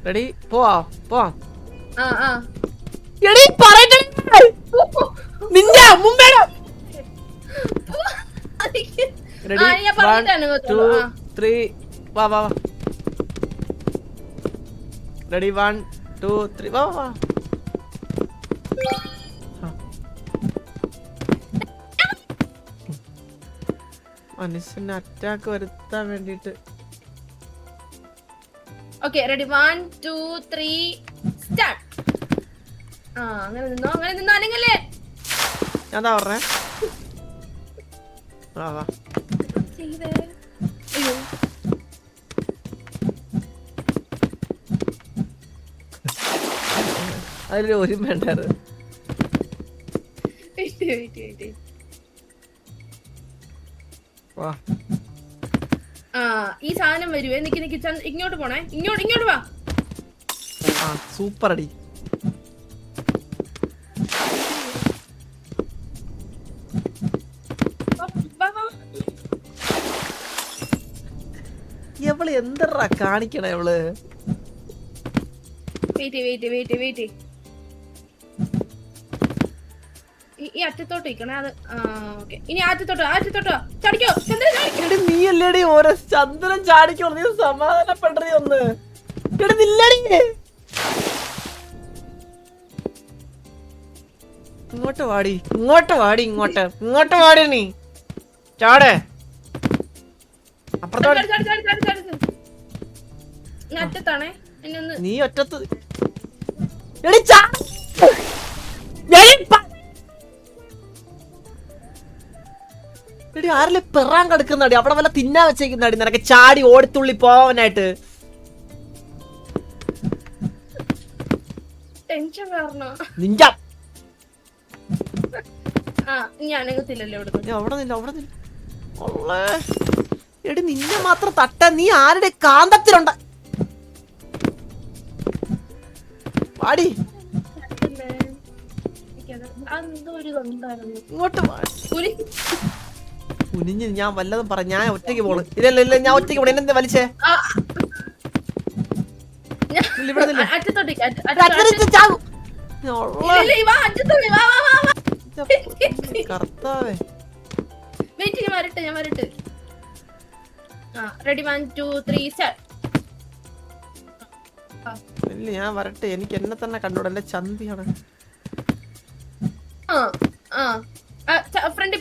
റെഡി പോവാം. എടി പറയട്ടെ. നിന്റെ മുമ്പേ റെഡി 1 2 3 വാ. റെഡി 1 2 3 വാ. മനുഷ്യന് അറ്റാക്ക് വരുത്താൻ വേണ്ടിട്ട്. Okay ready 1 2 3 start. അങ്ങനെ നിന്നോ അനങ്ങല്ലേ. ഞാൻ എന്താ പറഞ്ഞേ? വാ. അയ്യോ അതിലൊരു ഒരുമ ഉണ്ടായിരുന്നു. വെയിറ്റ്. വാ. ഈ സാധനം വരുവേ. നിക്ക് ഇങ്ങോട്ട് പോണേ. ഇങ്ങോട്ട് വാ. സൂപ്പർ അടി. എവള് എന്തറാ കാണിക്കണേ എവള്. വെയിറ്റ്. ഈ അറ്റത്തോട്ട് നിൽക്കണേ. അത് ഓക്കെ. ഇനി ആറ്റത്തോട്ടോ ചാടിക്കോ. എടി നീ അല്ലേടി ഓരോ ചന്ദ്രൻ ചാടിക്കോ. നീ സമാധാനപ്പെടറി ഒന്ന്. എടി നില്ലടി. ഇങ്ങോട്ട് വാടി നീ. ചാടേ. അറ്റത്താണേ. നീ ഒറ്റത്ത്. എടി ആരല്ലേ പെറാൻ കിടക്കുന്നടി. അവിടെ വല്ല തിന്നാ വെച്ചേക്കുന്നടി നിനക്ക് ചാടി ഓടിത്തുള്ളി പോവാനായിട്ട്. ടെൻഷൻ കാരണം നിന്റെ അവിടെ നില്ല. എടി നിന്നെ മാത്രം തട്ട. നീ ആരുടെ കാന്തത്തിലുണ്ട. വാടി ഇങ്ങോട്ട്. കുനിഞ്ഞ് ഞാൻ വല്ലതും പറ. ഞാൻ ഒറ്റയ്ക്ക് പോണു. ഇല്ല ഞാൻ ഒറ്റയ്ക്ക് പോണു. എന്നെ വലിച്ചേ. കർത്താവേ. ഞാൻ വരട്ടെ. Ready 1 2 3 start. ഇല്ല ഞാൻ വരട്ടെ, എനിക്ക് എന്നെ തന്നെ കണ്ടൂടെ, എന്റെ ചന്തിയാണ്. ഫ്രണ്ടിൽ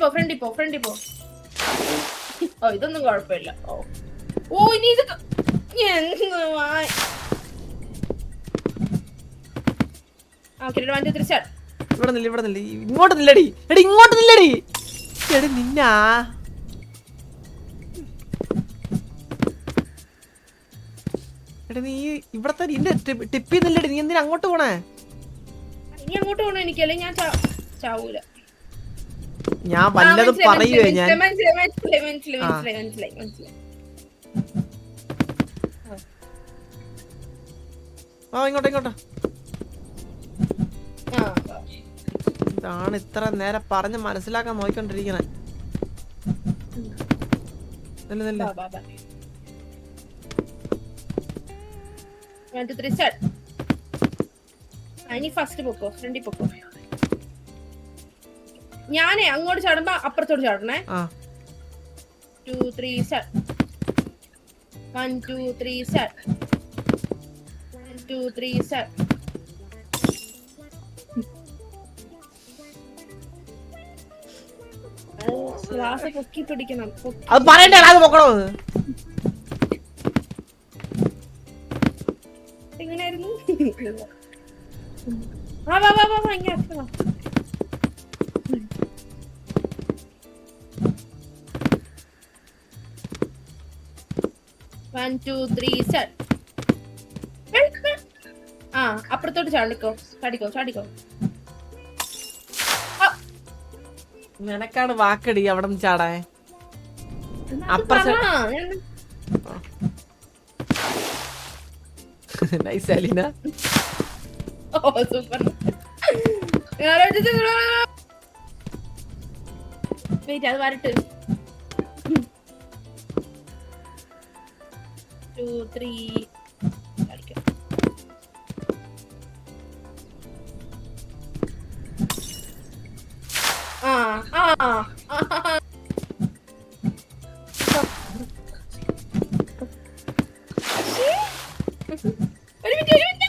പോ. ഓ ഇതൊന്നും കുഴപ്പമില്ല. ഓ ഇനി ഇത് ഇവിടെ നില്ല, ഇങ്ങോട്ട് നില്ലടി, എടി ഇങ്ങോട്ട് നില്ലടി, എടി നിന്നാ എടി നീ ഇവിടെ തന്നെ ഇന്റെ ടിപ്പി നില്ലടി, നീ എന്തിനാ അങ്ങോട്ട് പോണേ? ഇനി അങ്ങോട്ട് പോണോ എനിക്ക്, അല്ലെങ്കിൽ ഞാൻ ചാവൂല. ഞാൻ വല്ലതും പറയുവേ ഞാൻ. മനസ്സിലായി. ഇങ്ങോട്ടാ. ഇതാണ് ഇത്ര നേരം പറഞ്ഞ് മനസ്സിലാക്കാൻ നോക്കിക്കൊണ്ടിരിക്കണേ. ഫസ്റ്റ് പൊക്കോ, ഫ്രണ്ടിൽ പൊക്കോ. ഞാനേ അങ്ങോട്ട് ചാടുമ്പോ അപ്പുറത്തോട്ട് ചാടണേ. 2 3 സ്റ്റാർട്ട്. 1 2 3 സ്റ്റാർട്ട്. 1 2 3 സ്റ്റാർട്ട്. ഗ്ലാസ് പൊക്കി പിടിക്കണം. അത് പറയണ്ടേ, അത് പൊക്കണോ? എങ്ങനെയായിരുന്നു? വാ ഇങ്ങനെ. 1 2 3 സ്റ്റാർട്ട്. അപ്പുറത്തോട്ട് ചാടിക്കോ. നിനക്കാണ് വാക്കടി അവിടെ നിന്ന് ചാടാ. നൈസ് അലീന. ഓ സൂപ്പർ. വെയിറ്റ്, അത് വരട്ടെ. 2 3 കളിക്കാം. ഒരു മിനിറ്റ്.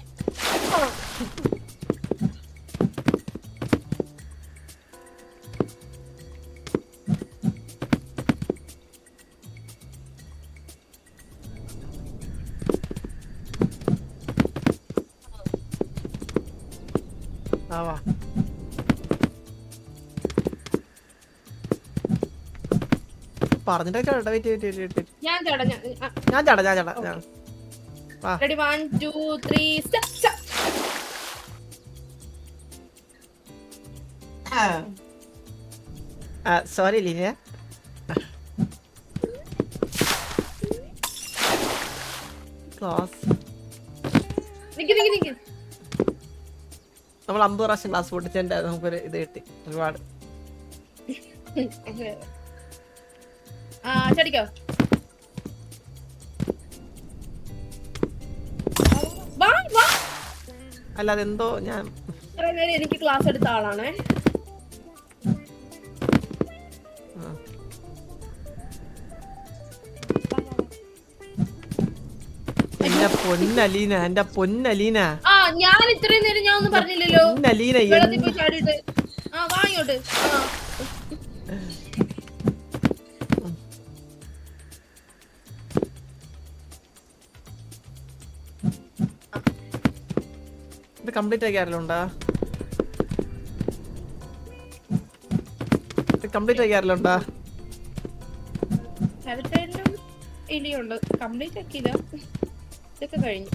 പറഞ്ഞിട്ടൊക്കെ ഞാൻ ചാടാ. Ready 1 2 3 start. Sorry Leena. Class നിക്ക്. നമ്മൾ 50 പ്രാവശ്യം ക്ലാസ് പൊട്ടിച്ചതിന്റെ നമുക്കൊരു ഇത് കിട്ടി, ഒരുപാട്. ചടിക്കോ. അല്ല അതെന്തോ ഞാൻ എനിക്ക് ക്ലാസ് എടുത്ത ആളാണേ. എന്റെ പൊന്നലീന. ഞാൻ ഇത്രയും നേരം ഞാൻ ഒന്നും പറഞ്ഞില്ലല്ലോ. വെള്ളത്തിൽ പോയി ചാടിയിട്ട് വാങ്ങോട്ട്. ഇത് കംപ്ലീറ്റ് ആക്കാറില്ലുണ്ടാ? ഇനിയുണ്ട്, കംപ്ലീറ്റ് ആക്കിയില്ല. ഇതൊക്കെ കഴിഞ്ഞു.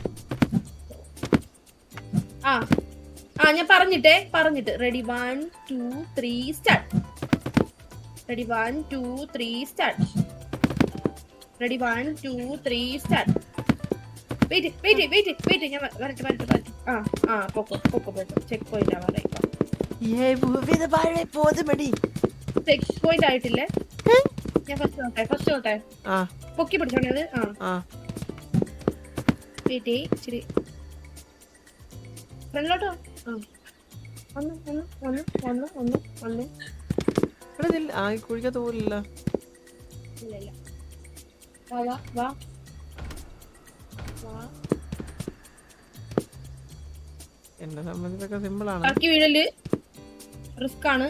ഞാൻ പറഞ്ഞിട്ട് ready 1 2 3 start. Ready 1 2 3 start. Ready 1 2 3 start. Wait ഞാൻ വരട്ടെ. പൊക്കോ. ചെക്ക് പോയിന്റ് ആവാറായി. ചെക്ക് പോയിന്റ് ആയിട്ടില്ലേ? ഞാൻ ഫസ്റ്റ് നോട്ടെ. പൊക്കി പിടിച്ചോണത്. വെയിറ്റ് ഇച്ചിരി ഫ്രണ്ടിലോട്ടോ. ഒന്ന് കുഴിക്കത്ത് പോലില്ല. ഇല്ല വാ വാ വാ വാ. എന്നെ സംബന്ധിച്ചൊക്കെ സിമ്പിൾ ആണ്. കറക്കി വീഴല് റിസ്ക് ആണ്.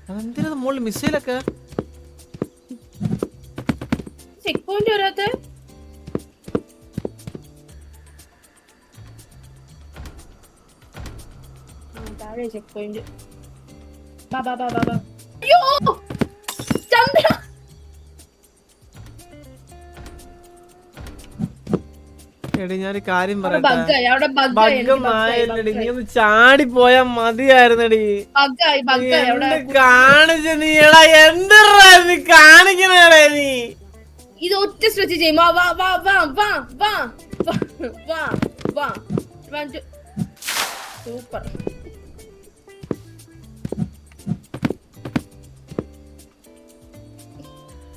അതെന്തിനാ മുകളിൽ മിസൈലൊക്കെ? ചെക്ക് പോയിന്റ് വരാത്ത താഴെ ചെക്ക് പോയിന്റ്. ബാ ബാ ബാ ബാ ബാ. അയ്യോ ചന്ദ്ര എടി ഞാനൊരു കാര്യം അവിടെ പറയട്ടെ. ബഗ്ഗായി, അവിടെ ബഗ്ഗൊന്നായില്ലടി, നീ ഒന്ന് ചാടി പോയാ മതിയായിരുന്നടി. ബഗ്ഗായി അവിടെ. എന്ത് കാണിച്ച നീ എടാ, എന്തിടാ നീ കാണിക്കണേടാ നീ? ഇത് ഒറ്റ സ്ട്രെച്ച് ചെയ്യും. വാ വാ വാ വാ വാ വാ വാ വാ വാ. സൂപ്പർ.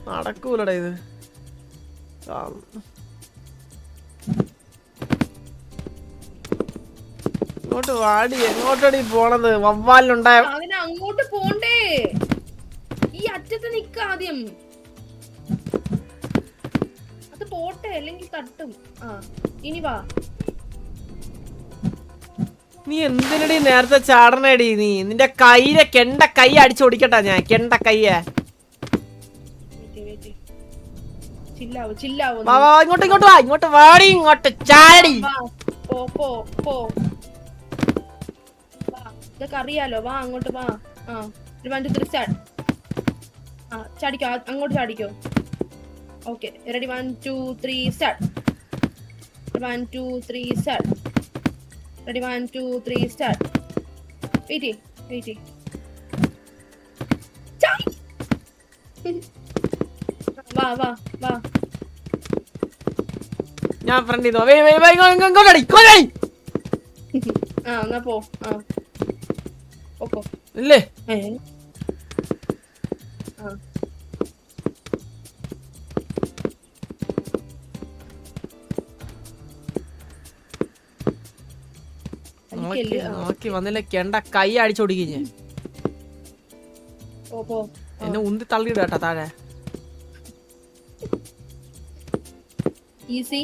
നടക്കൂലടാ ഇത്. ഇങ്ങോട്ട് വാടി. എങ്ങോട്ടടി പോണത്? വവ്വാലുണ്ടായ അതിന് അങ്ങോട്ട് പോണ്ടേ, ഈ അറ്റത്ത് നിക്ക ആദ്യം. അത് പോട്ടെ, അല്ലെങ്കിൽ തട്ടും. ആ ഇനി വാ. നീ എന്തിനടി നേരത്തെ ചാടണേടി? നീ നിന്റെ കയ്യിലെ കെണ്ട കൈ അടിച്ചോടിക്കട്ടാ ഞാൻ. കെണ്ട കയ്യേ. ചില്ലാവൂ. വാ വാ, ഇങ്ങോട്ട് ഇങ്ങോട്ട് വാ. ഇങ്ങോട്ട് വാടി, ഇങ്ങോട്ട് ചാടി. പോ പോ പോ. ഇതൊക്കെ അറിയാലോ. വാ അങ്ങോട്ട് വാ. ആ 1 2 3 സ്റ്റാർട്ട്. ആ ചാടിക്കോ, അങ്ങോട്ട് ചാടിക്കോ. Okay ready. 1 2 3 start. 1 2 3 start. Ready. 1 2 3 start. Wait. വാ വാ വാ. ഞാൻ ഫ്രണ്ട് ഇങ്ങോട്ടടി. ആ എന്നാ പോ. ആ ഓക്കോ ഇല്ലേ? ആ നോക്കി വന്നില്ല. കെണ്ട കൈ അടിച്ചോടിക്കേ. പോ. എന്നെ ഉന്തി തള്ളിയിട കേട്ടാ താഴെ. ഈസി.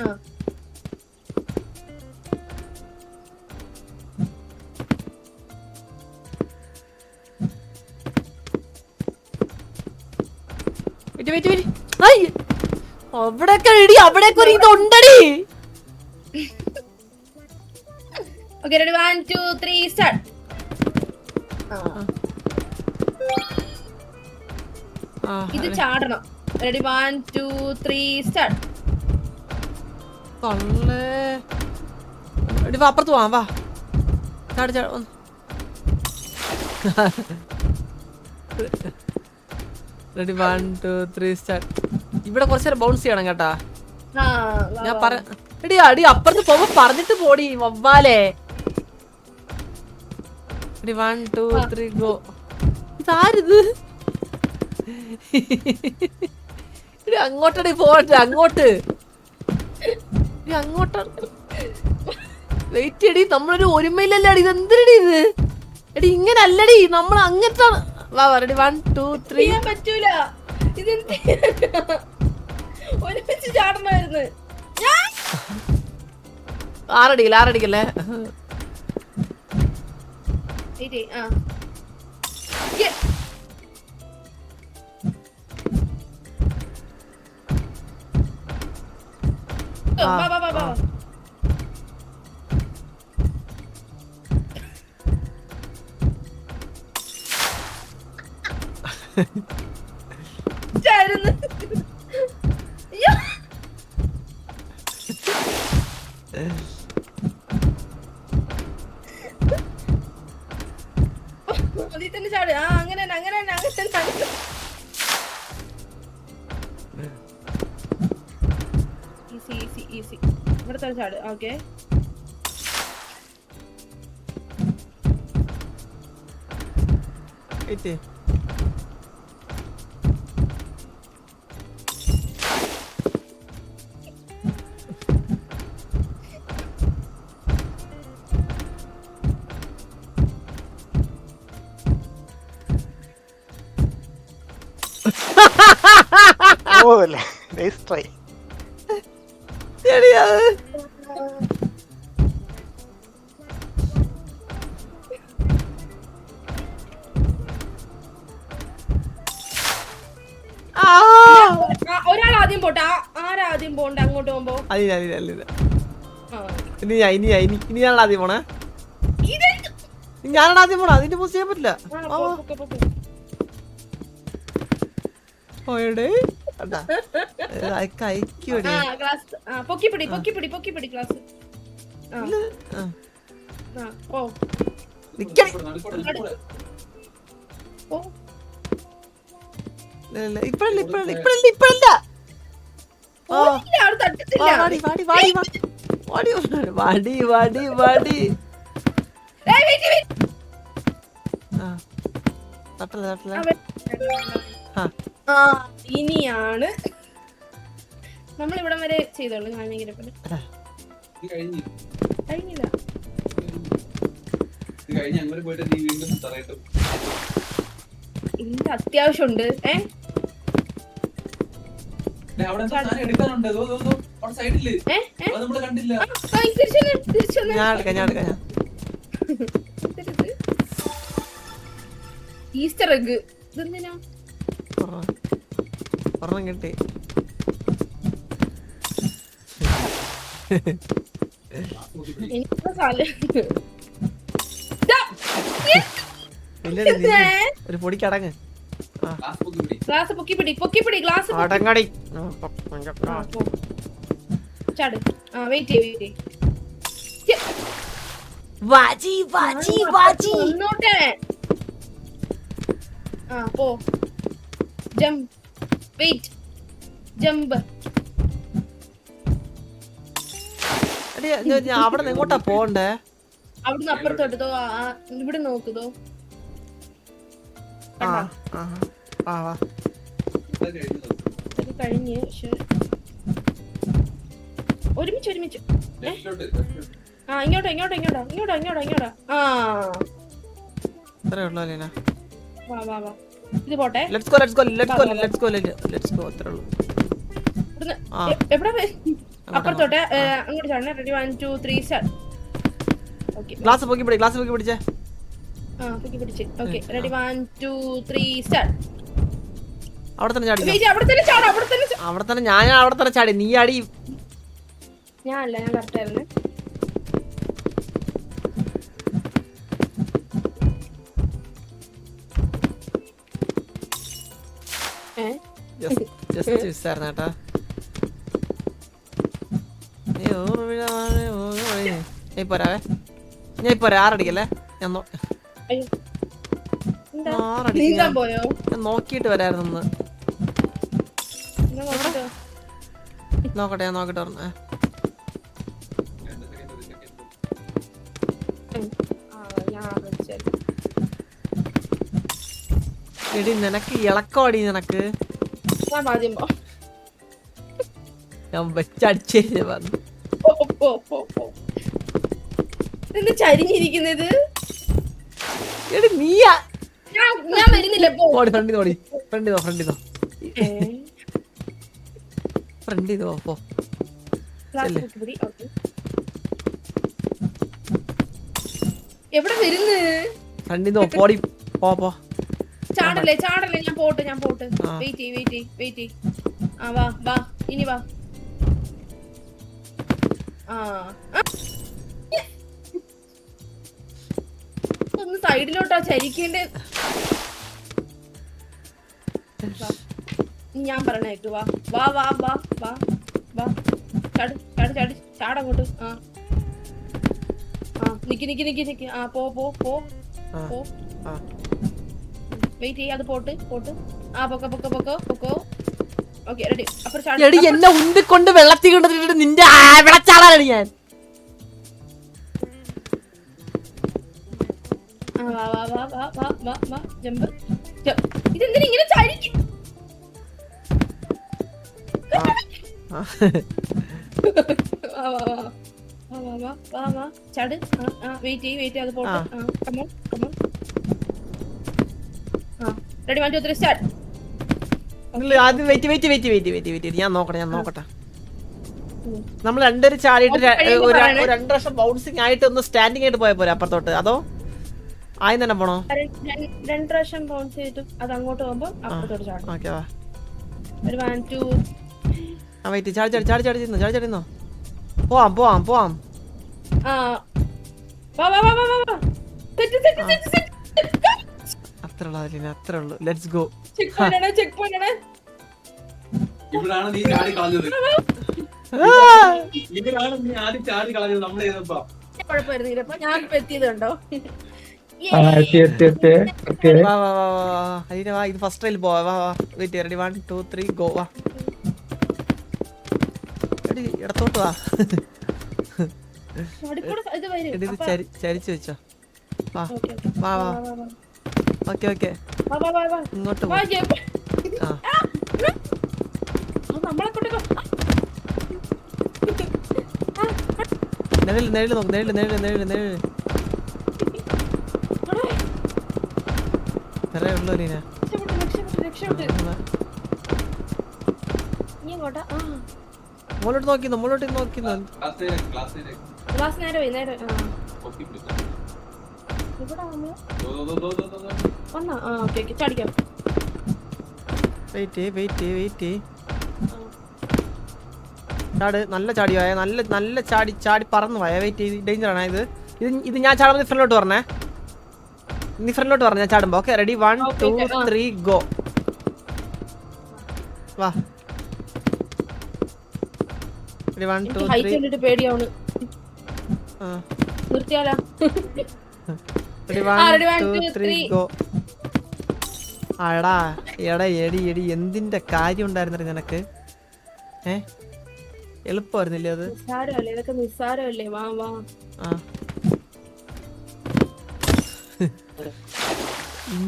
ആ അവിടെയൊക്കെ ഇടി. അവിടെയൊക്കെ ഒരു ഇതുണ്ടടി. Okay ready. 1 2 3 സ്റ്റാർട്ട്. ഇത് ചാടണം. റെഡി. 1 2 3 സ്റ്റാർട്ട്. വാ അപ്പുറത്ത് പോവാം. വാ ചാടി ചാടി. റെഡി. 1 2 3 സ്റ്റാർട്ട്. ഇവിടെ കുറച്ച് നേരം ബൗൺസ് ചെയ്യണം കേട്ടാ. ഞാൻ എടി അടി അപ്പുറത്ത് പോകുമ്പോ പറഞ്ഞിട്ട് പോടി വവ്വാലേ. 1 2 3 ഗോ. ഇതാരിത്? അങ്ങോട്ടടി പോട്ടെ. അങ്ങോട്ട് വെയിറ്റ് എടി. നമ്മളൊരു ഒരുമയിലല്ലേ അടി. ഇത് എന്തിനടി ഇത്? എടി ഇങ്ങനെ അല്ലടി, നമ്മൾ അങ്ങനത്തെ. വാ റെഡി. 1 2 3. പറ്റൂല. ഒരുമിച്ച് ചാടണമായിരുന്നു. ആറടിക്കല്ലേ. അതിൽ തന്നെ ചാട്. ആ അങ്ങനെ ഈസി. ഇവിടെ തന്നെ ചാട്. Okay wait. ഓ നൈസ് ട്രൈ. എടി അത് ഒരാൾ ആദ്യം പോട്ടെ. ആരാദ്യം പോണ്ട അങ്ങോട്ട് പോകുമ്പോ? അതില്ല. ആ. ഇനി ഞാനാണ് ആദ്യം പോണേ. ഞാനാണ് ആദ്യം പോണേ. അതിന്റെ പോസ്റ്റ് ചെയ്യാൻ പറ്റില്ല. പോയടേ അയക്കൂടെ. പൊക്കിപ്പിടി ക്ലാസ്. ഇപ്പഴല്ല. വാടി. തട്ടല. ഇനിയാണ് നമ്മൾ ഇവിടം വരെ ചെയ്തോളൂ. കഴിഞ്ഞില്ല. ഇല്ല, അത്യാവശ്യമുണ്ട്. ഈസ്റ്റർ എഗ് ഇതെന്തിനാ? ഒരെണ്ണം കിട്ടി. ഒരു പൊടിക്ക് അടങ്ങ്. Glass പൊക്കിപ്പിടി glass അടങ്ങടി. ചാട്. വെയിറ്റ് ചെയ്യ്. മുന്നോട്ടെ. പോ. ജമ്പ്. വെയിറ്റ്. ജമ്പ്. അവിടെ എങ്ങോട്ടാ പോണ്ടേ? അവിടുന്ന് അപ്പുറത്തോട്ടോ. ഇവിടെ നോക്കുതോ. കഴിഞ്ഞ് ഒരുമിച്ച് ഇങ്ങോട്ടാ. വാ. ഇത് പോട്ടെ. Let's go. അത്രേ ഉള്ളൂ. എവിടെ അപ്പുറത്തോട്ടെ അങ്ങോട്ട് ചാടണേ. Ready 1 2 3 start. ഓക്കേ. ഗ്ലാസ് പൊക്കി പിടിച്ചേ. പൊക്കി പിടിച്ച്. ഓക്കേ. Ready 1 2 3 start. അവിടെ തന്നെ ചാടി. ഞാൻ അവിടെ തന്നെ ചാടി. നീ അടി. ഞാൻ കറക്റ്റ് ആയിരുന്നു. ജസ്റ്റ് മിസ്സായിരുന്നു കേട്ടാ. ഞാൻ ഇപ്പൊ ആറടിക്കല്ലേ. ഞാൻ നോക്കിട്ട് വരായിരുന്നു. നോക്കട്ടെ. ഞാൻ നോക്കിട്ട് പറഞ്ഞേ. എടി നിനക്ക് ഇളക്കോടി. നിനക്ക് ഞാൻ വെച്ചടിച്ചേ പറഞ്ഞു. ചരിഞ്ഞിരിക്കുന്നത് എടി നീയാ. ഞാൻ വരുന്നില്ല. ഫ്രണ്ടിൽ പോ. എവിടെ വരുന്നു? ഫ്രണ്ടിൽ പോടി. പോ. ചാടല്ലേ. ഞാൻ പോട്ട്. വെയിറ്റ്. വാ. ഇനി വാ. ഒന്ന് സൈഡിലോട്ടാ ചരിക്കേണ്ട. ഞാൻ പറഞ്ഞേക്ക്. വാ. ചാടങ്ങോട്ട്. നിക്ക്. പോ. വെയിറ്റ് ചെയ്യ. അത് പോട്ട്. പൊക്കോ. ഓക്കേ. റെഡി. എടി എന്നെ ഉന്തിക്കൊണ്ട് വെള്ളത്തിൽ കൊണ്ടിട്ട് നിന്റെ വെള്ളച്ചാളാണ് ഞാൻ. വാ വാ വാ വാ വാ വാ വാ ജമ്പ്. ഇതെന്തിനാ ഇങ്ങനെ ചരിക്കും? വാ വാ വാ വാ വാ വാ വാ വാ ചാട്. വെയിറ്റ് ചെയ്യ് അത് പോട്ടെ. Come on come on. Ready 1 2 3 start. ആദ്യം വെയിറ്റ് ഞാൻ നോക്കട്ടെ. നമ്മൾ രണ്ടുപേരും ചാടിയിട്ട് രണ്ടു വർഷം ബൗൺസിങ് ആയിട്ട് ഒന്ന് സ്റ്റാൻഡിങ് ആയിട്ട് പോയാൽ പോരെ അപ്പുറത്തോട്ട്, അതോ ആയി തന്നെ പോണോ? 2 പ്രാവശ്യം ബൗൺസ് ചെയ്തിട്ട് അത് അങ്ങോട്ട് പോകുമ്പോ അപ്പുറത്തോട്ട് ചാടും. ഓക്കെ വാ. ഒരു 1 2 വെയിറ്റ് ചാടി പോവാം. വാ വാ വാ വാ വാ. സെറ്റ്. അത്രേ ഉള്ളൂ. Let's go. ചെക്ക് പോയിന്റ് ആണ്. ഇവിടാണ് നീ ചാടി കളഞ്ഞത്. ഇവിടാണ് നീ ആദ്യം ചാടി കളഞ്ഞത്. നമ്മൾ ചെയ്തപ്പോ കുഴപ്പമായിരുന്നില്ല. ഞാൻ ഇപ്പൊ എത്തിയത് കണ്ടോ? ഇത് ഫസ്റ്റ് ട്രയൽ പോവാ. വാ വെയിറ്റ് റെഡി 1 2 3 ഗോ. വാ ഇടത്തോട്ട് വാ. ചരിച്ചു വെച്ചോ. വാ വാ വാ. ഓക്കെ ഇങ്ങോട്ട് പോ. നെഴല് നോക്ക്. വേറെ ഉള്ളൂ ലീന. മുകളിലോട്ട് നോക്കുന്നു. ക്ലാസ് നേരെ ചാടിക്കാം. വെയിറ്റ് ചാട്. നല്ല ചാടി പോയ. നല്ല ചാടി പറന്നു പോയ. വെയിറ്റ് ഡേഞ്ചർ ആണ് ഇത് ഞാൻ ചാടുമ്പോൾ ഫ്രണ്ടിലോട്ട് പറഞ്ഞേ. നീ ഫ്രണ്ടിലോട്ട് പറഞ്ഞ ഞാൻ ചാടുമ്പോ. Okay ready 1 2 3 go. വാ 1 2 3 പേടിയാണ്. നിർത്തിയാലോ? 1 2 3 ഗോ. ആടാ എടി എന്തിന്റെ കാര്യം ഉണ്ടായിരുന്നേ നിനക്ക്? എളുപ്പമായിരുന്നില്ലേ അത്? ഇതൊക്കെ നിസ്സാരമല്ലേ? വാ വാ.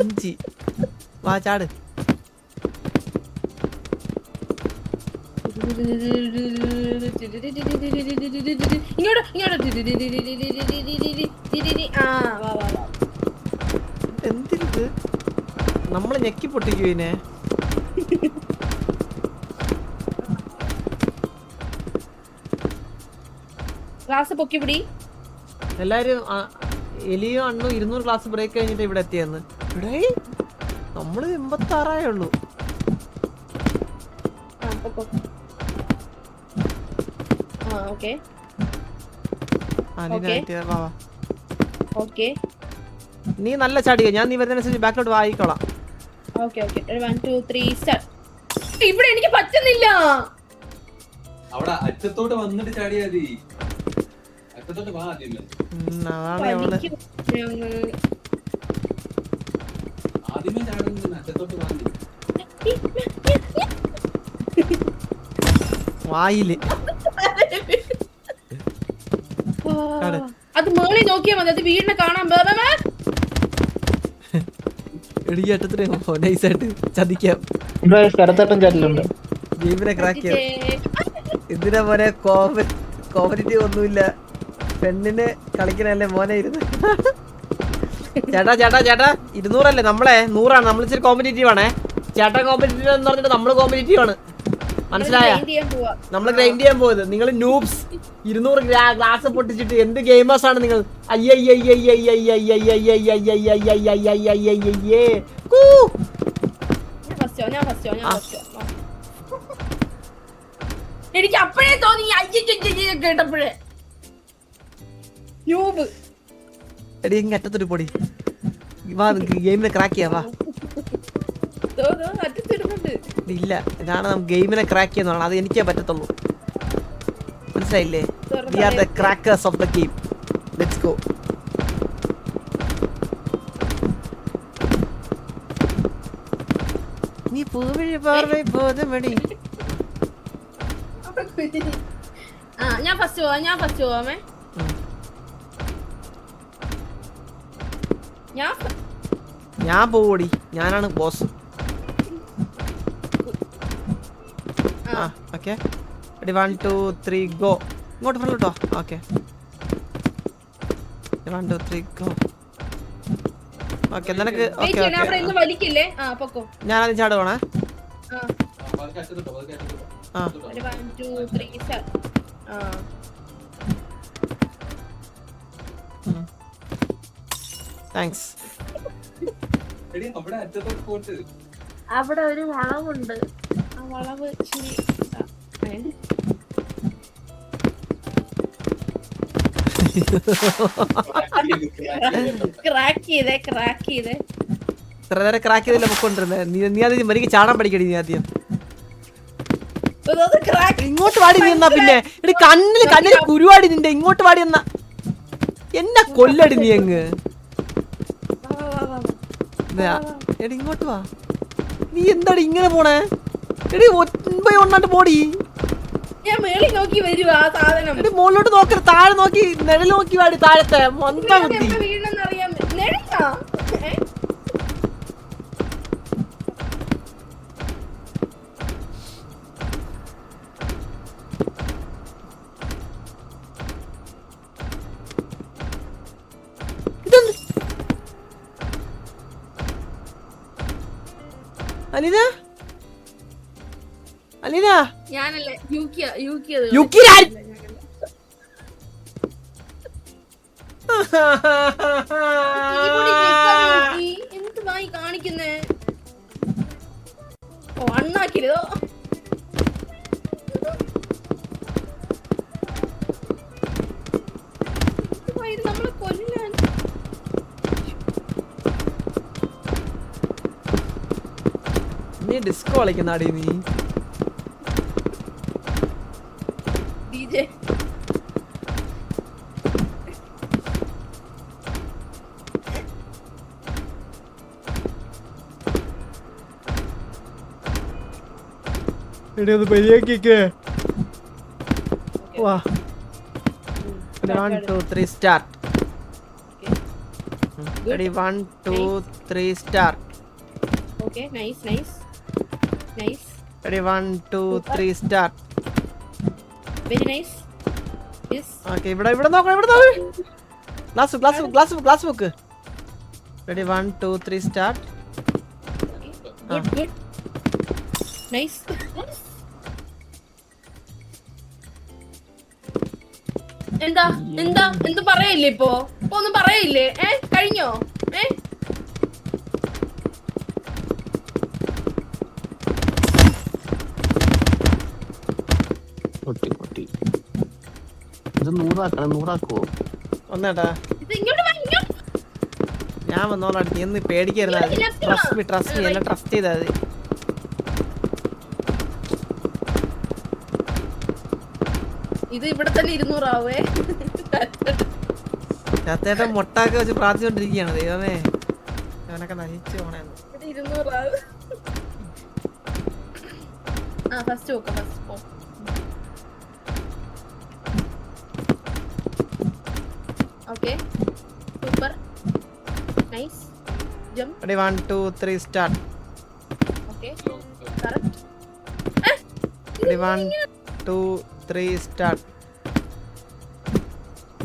ഇഞ്ചി വാ ചാട്. എന്തിത് നമ്മള് ഞെക്കി പൊട്ടിക്കുവിനെ. ക്ലാസ് പൊക്കി പിടി. എല്ലാരും എലിയോ അണ്ണു 200 ക്ലാസ് ബ്രേക്ക് കഴിഞ്ഞിട്ട് ഇവിടെ എത്തിയെന്ന്. ഇവിടെ നമ്മള് 86 ഉള്ളൂ. നീ നല്ല ചാടിയോ? ഞാൻ നീ വരുന്നതിനനുസരിച്ച് ബാക്കിലോട്ട് വായിക്കോളാം. ഇവിടെ എനിക്ക് പറ്റുന്നില്ല. അവിടെ അറ്റത്തോട്ട് വന്നിട്ട് ചാടിയാ മതി. അറ്റത്തോട്ട് വാ ആദ്യമേ. ആദ്യമേ ചാടുന്ന അറ്റത്തോട്ട് വാ. വായില് അത് മേളി നോക്കിയാ മതി. അത് വീടിനെ കാണാൻ നൈസായിട്ട് ചതിക്കാം. ഗെയിമിനെ ക്രാക്ക് ചെയ്യാം. ഇതിനെ മോനെ കോമ്പറ്റീവ് ഒന്നുമില്ല. പെണ്ണിന് കളിക്കണല്ലേ മോനെ ഇരുന്ന്. ചേട്ടാ 200 അല്ലേ? നമ്മളെ 100 ആണ്. നമ്മൾ ഇച്ചിരി കോമ്പറ്റീറ്റീവ് ആണേ. ചേട്ടാ കോമ്പറ്റീറ്റീവ് എന്ന് പറഞ്ഞിട്ട് നമ്മള് കോമ്പറ്റീറ്റീവ് ആണ്. മനസ്സിലായ? നമ്മള് ഗ്രൈൻഡ് ചെയ്യാൻ പോയത്. നിങ്ങൾ നൂബ്സ് 200 ഗ്ലാസ് പൊട്ടിച്ചിട്ട് എന്ത് ഗെയിമേഴ്സ് ആണ് നിങ്ങൾ? എനിക്ക് അപ്പഴേ തോന്നി കേട്ടപ്പോഴേ. എടി അറ്റത്തൊരു പൊടി വാ. ഗെയിമിനെ ക്രാക്ക് ചെയ്യാ. വാ ഇല്ല ഇതാണ് നമുക്ക് ഗെയിമിനെ ക്രാക്ക് ചെയ്യുന്നതാണ്. അത് എനിക്കേ പറ്റത്തുള്ളൂ. മനസ്സിലായില്ലേ? We are the crackers of the game. Let's go. നീ പൂവിഴി പാർവൈ ബോധമടി. ഞാൻ ഫസ്റ്റ് പോവാമേ. ഞാൻ പോടി, ഞാനാണ് ബോസ്. ആ ഓക്കെ, റെഡി 1 2 3 ഗോ. ഇങ്ങോട്ട് ഫ്രണ്ടിലോട്ടോ. Okay 1 2 3 go. ഓക്കെ നിനക്ക് ഓക്കെ വലിക്കില്ലേ? ഞാൻ ആദ്യം ചാടുവാണേ. പതുക്കെ അറ്റത്തോട്ടോ, പതുക്കെ അറ്റത്തോട്ടോ. ആ 1 2 3 start. താങ്ക്സ്. എടി അവിടെ അറ്റത്തോട്ട് പോട്ട്. അവിടെ ഒരു വളവുണ്ട്, ആ വളവ് ശരി. ക്രാക്ക് ചെയ്തേ. ഇത്ര നേരം ക്രാക്ക് ചെയ്തില്ല പൊക്കൊണ്ടിരുന്നേ. നീ ആദ്യം എനിക്ക് ചാടാൻ പഠിക്കടി. നീ ആദ്യം ഇങ്ങോട്ട് വാടി. നീ എന്നാ പിന്നെ എടി കണ്ണില് കുരുവാടി നിന്റെ. ഇങ്ങോട്ട് വാടി എന്നാ. എന്നാ കൊല്ലടി നീ അങ്ങ്. എടി ഇങ്ങോട്ട് വാ. നീ എന്താടി ഇങ്ങനെ പോണേ? എടി 9 1 പോടി. ഞാൻ മേളിൽ നോക്കി വരുവാ സാധനം. എടി മുകളിലോട്ട് നോക്കരുത്, താഴെ നോക്കി നിഴൽ നോക്കി വാടി. താഴത്തെ മൊത്തം ബുദ്ധി. വീണെന്നറിയാം. അലീന അലീന ഞാനല്ലേ എന്തുമായി കാണിക്കുന്നേ? അണ്ണാക്കിരതോ നമ്മളെ കൊല്ലാൻ. നീ ഡിസ്കോ കളിക്കുന്നാടി നീ. ഡിജെ എടി ഒന്ന് പരിയാക്കിക്ക്. വാ 1 2 3 start. Ready 1 2 3 start. Okay nice. Ready 1 2 3 start. Very nice. Yes. Okay ഇവിടെ നോക്ക്. Glass book. Ready 1 2 3 start. Good. Nice. എന്ത് പറയില്ലേ ഇപ്പൊ? ഒന്നും പറയില്ലേ? കഴിഞ്ഞോ? ഇത് 100 ഒന്നേട്ടാ ഇത് ഇങ്ങോട്ട് വാ. ഞാൻ വന്നോളാം. നീ ഒന്ന് പേടിക്കരുത്. ട്രസ്റ്റ് എല്ലാം ട്രസ്റ്റ് ചെയ്താൽ മതി. ഇത് ഇവിടെ തന്നെ 200 ആവേ. രാത്തേട്ടൻ മുട്ടാക്കെ വെച്ച് പ്രാർത്ഥിച്ചോണ്ടിരിക്കുകയാണ്. ദൈവമേ അവനൊക്കെ നശിച്ചു പോണേന്ന്. 200 ആവും. ഫസ്റ്റ് പോ. Okay super nice. Jump. Ready 1 2 3 start. Okay correct. Ready 1 2 3 start.